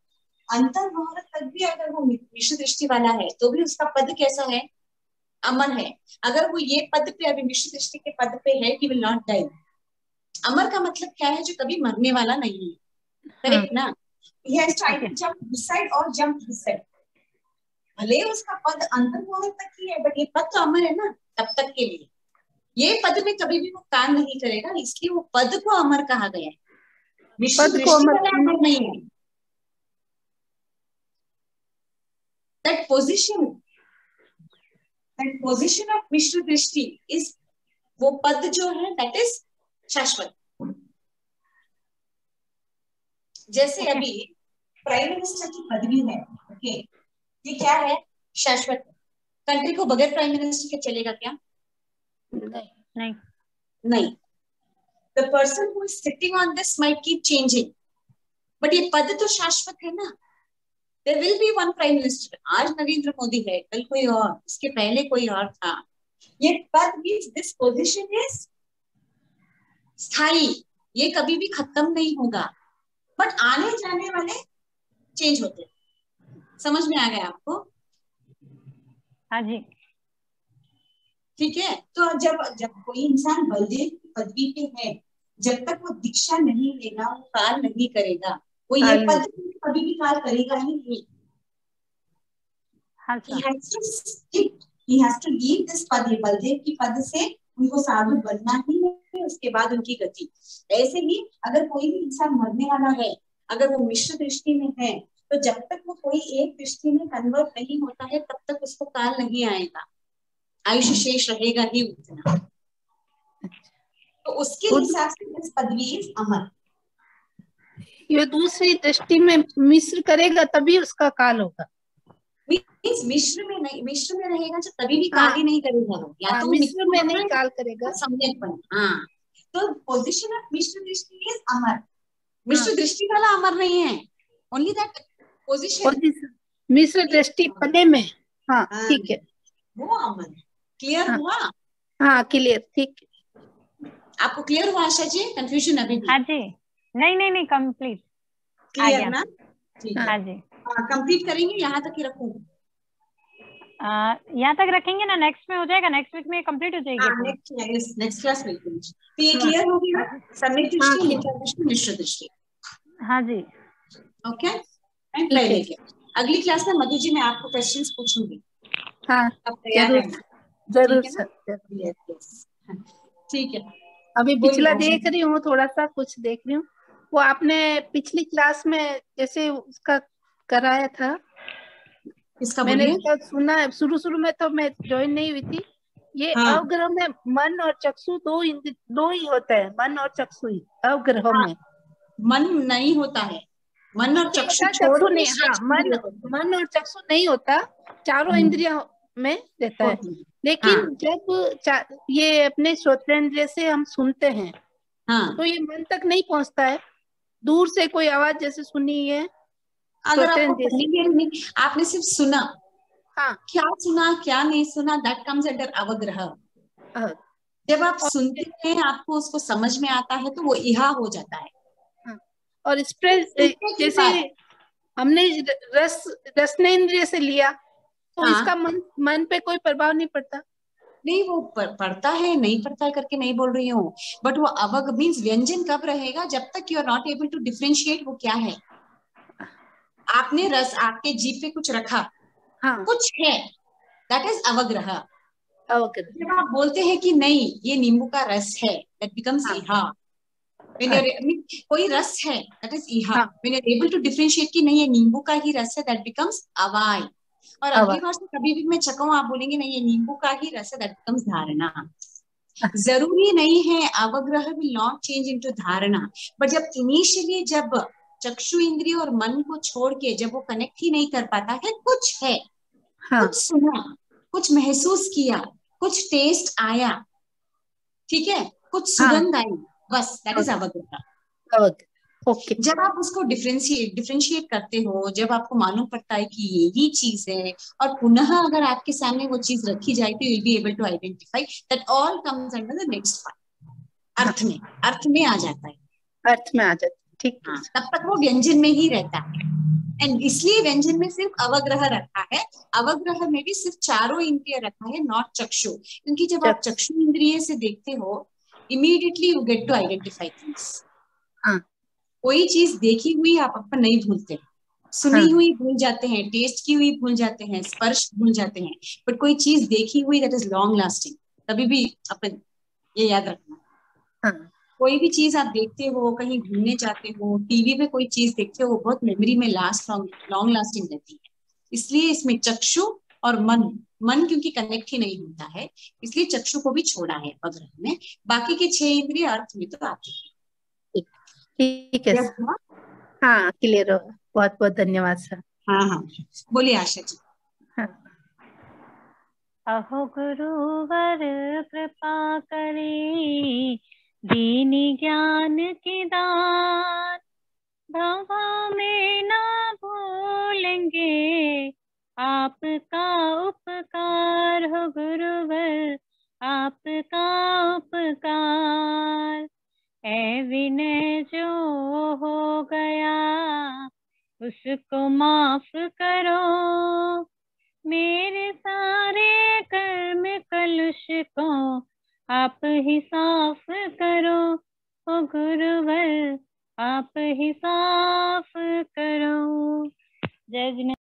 अंतर मुहूर्त तक भी अगर वो मिश्र दृष्टि वाला है तो भी उसका पद कैसा है? अमर है। अगर वो ये पद पे अभी मिश्र दृष्टि के पद पे है कि विल नॉट डाई, अमर का मतलब क्या है? जो कभी मरने वाला नहीं है, करेक्ट ना? He has tried to jump this side or jump this side. भले उसका पद अंतर मुहूर्त तक ही है बट ये पद तो अमर है ना तब तक के लिए, ये पद में कभी भी वो काम नहीं करेगा, इसलिए वो पद को अमर कहा गया है, मिश्र दृष्टि वाला अमर नहीं है। That position of मिश्र दृष्टि is वो पद जो है that is शाश्वत। जैसे अभी प्राइम मिनिस्टर की पदवी है, ओके, ये क्या है? शाश्वत। कंट्री को बगैर प्राइम मिनिस्टर के चलेगा क्या? नहीं। The person who is sitting on this might keep changing, but ये पद तो शाश्वत है ना। There will be one prime minister. आज नरेंद्र मोदी है, कल कोई और, इसके पहले कोई और था। ये पद means this position is स्थायी, ये कभी भी खत्म नहीं होगा, बट आने जाने वाले चेंज होते हैं। समझ में आ गया आपको? हाँ जी। ठीक है, तो जब कोई इंसान बलदेव की पदवी पे है, जब तक वो दीक्षा नहीं लेगा वो काल नहीं करेगा, वो ये पद कभी भी काल करेगा ही नहीं। He has to leave this पद, ये बलदेव की पद से उनको साधु बनना ही है, उसके बाद उनकी गति। ऐसे ही अगर कोई भी इंसान मरने वाला है, अगर वो मिश्र दृष्टि में है, तो जब तक वो कोई एक दृष्टि में कन्वर्ट नहीं होता है तब तक उसको काल नहीं आएगा, आयुष्य शेष रहेगा ही उतना। तो उसके हिसाब से इस पदवी अमर। ये दूसरी दृष्टि में मिश्र करेगा तभी उसका काल होगा। मिश्र में नहीं, मिश्र में रहेगा जो तभी भी काल ही नहीं करेगा, या तो मिश्र में नहीं काल करेगा, सम्यक बन। हाँ, तो पोजीशन ऑफ मिश्र दृष्टि इज अमर। मिश्र दृष्टि वाला अमर नहीं है, ओनली दैट पोजीशन मिश्र दृष्टि पदे में। हाँ ठीक है, वो अमर। क्लियर हुआ? हाँ क्लियर, ठीक। आपको क्लियर हुआ आशा जी? कंफ्यूजन अभी भी? हाँ जी, नहीं कंप्लीट क्लियर ना? ठीक है, हाँ जी। कंप्लीट करेंगे, यहाँ तक ही रखूंगी। यहाँ तक रखेंगे ना, नेक्स्ट में हो जाएगा, नेक्स्ट वीक में कंप्लीट हो जाएगी अपनी। नेक्स्ट क्लास में। तो ये क्लियर हो गया, सम्यक दृष्टि, मिथ्या दृष्टि, मिश्र दृष्टि। हाँ जी, ओके, पहले के अगली क्लास में मधु जी मैं आपको क्वेश्चंस पूछूंगी। हाँ अब तैयार जरूर रहना। जरूर ठीक है सर, ना? जरूर। Yes. ठीक है, अभी बोलिए पिछला आशा देख जी। रही हूँ, थोड़ा सा कुछ देख रही हूँ। वो आपने पिछली क्लास में जैसे उसका कराया था, इसका मैंने बोलिए। इसका सुना है, शुरू शुरू में तो मैं ज्वाइन नहीं हुई थी। ये हाँ अवग्रह में मन और चक्षु दो ही होता है, मन और चक्षु ही अवग्रह हाँ, में। मन नहीं होता है, मन और नहीं चक्षु होता, छोड़ चक्षु के नहीं, हाँ शेष इंद्रिय होते हैं। मन और चक्षु नहीं होता, चारों इंद्रियों में रहता है। होती है। लेकिन हाँ जब ये अपने श्रोतेंद्रिय से हम सुनते हैं हाँ, तो ये मन तक नहीं पहुंचता है, दूर से कोई आवाज जैसे सुनी है अगर आपको श्रोतेंद्रिय से। क्लियर नहीं, आपने सिर्फ सुना, हाँ क्या सुना क्या नहीं सुना, दैट कम्स अंडर अवग्रह। हाँ, जब आप और सुनते हैं, आपको उसको समझ में आता है, तो वो इहा हो जाता है। हाँ, और एक्सप्रेस सुनने के जैसे बाद हमने रसनेंद्रिय से लिया तो हाँ, इसका मन पे कोई प्रभाव नहीं पड़ता। नहीं वो पढ़ता है नहीं पढ़ता है करके नहीं बोल रही हूँ, बट वो अवग मीन्स व्यंजन कब रहेगा, जब तक you are not able to differentiate वो क्या है। आपने रस आपके जीभ पे कुछ रखा, हाँ कुछ है, दैट इज अवग्रह। अवग्रह, जब आप बोलते हैं कि नहीं ये नींबू का रस है, दैट बिकम्स हाँ इहा। When you're, I mean, कोई रस है, that is इहा। हाँ When you're able to differentiate कि नहीं ये नींबू का ही रस है, that becomes अवाय। और अगली बार से कभी भी मैं चकाऊं, आप बोलेंगे नहीं ये नींबू का ही रस है, that becomes धारणा। जरूरी नहीं है, अवग्रह will not change into धारणा, बट जब इनिशियली जब चक्षु इंद्रिय और मन को छोड़ के जब वो कनेक्ट ही नहीं कर पाता है, कुछ है, हाँ कुछ सुना, कुछ महसूस किया, कुछ टेस्ट आया, ठीक है, कुछ हाँ सुगंध आई, बस दैट इज अवग्रह। अवग्रह, ओके। जब आप उसको डिफरेंशिएट करते हो, जब आपको मालूम पड़ता है कि यही चीज है, और पुनः अगर आपके सामने वो चीज रखी जाए, तो you will be able to identify that all comes under the next part. अर्थ में आ जाता है। अर्थ में आ जाता है, ठीक है। हाँ, तब तक वो व्यंजन में ही रहता है, एंड इसलिए व्यंजन में सिर्फ अवग्रह रखा है। अवग्रह में भी सिर्फ चारों इंद्रिय रखा है, नॉट चक्षु, क्योंकि जब आप चक्षु इंद्रिय से देखते हो, immediately you get to identify things. हाँ कोई चीज देखी हुई आप अपन नहीं भूलते, सुनी हाँ हुई भूल जाते हैं, टेस्ट की हुई भूल जाते हैं, स्पर्श भूल जाते हैं, बट कोई चीज देखी हुई दैट इज लॉन्ग लास्टिंग, कभी भी अपन ये याद रखना। हाँ कोई भी चीज आप देखते हो, कहीं घूमने जाते हो, टीवी पे कोई चीज देखते हो, वो बहुत मेमोरी में लॉन्ग लास्टिंग रहती है। इसलिए इसमें चक्षु और मन क्योंकि कनेक्ट ही नहीं होता है, इसलिए चक्षु को भी छोड़ा है अवग्रह में। बाकी के 6 इंद्रिय अर्थ में तो आते हैं। ठीक है Yes, सर। हाँ हाँ क्लियर हो, बहुत बहुत धन्यवाद सर। हाँ, बोलिए आशा जी। हाँ। अहो गुरुवर कृपा करे, दीनी ज्ञान की दान, भव में ना भूलेंगे आपका उपकार हो गुरुवर, आपका उपकार। ऐ विनय जो हो गया उसको माफ करो, मेरे सारे कर्म कलुष को आप ही साफ करो, ओ गुरुवर आप ही साफ करो। जय जिनेंद्र।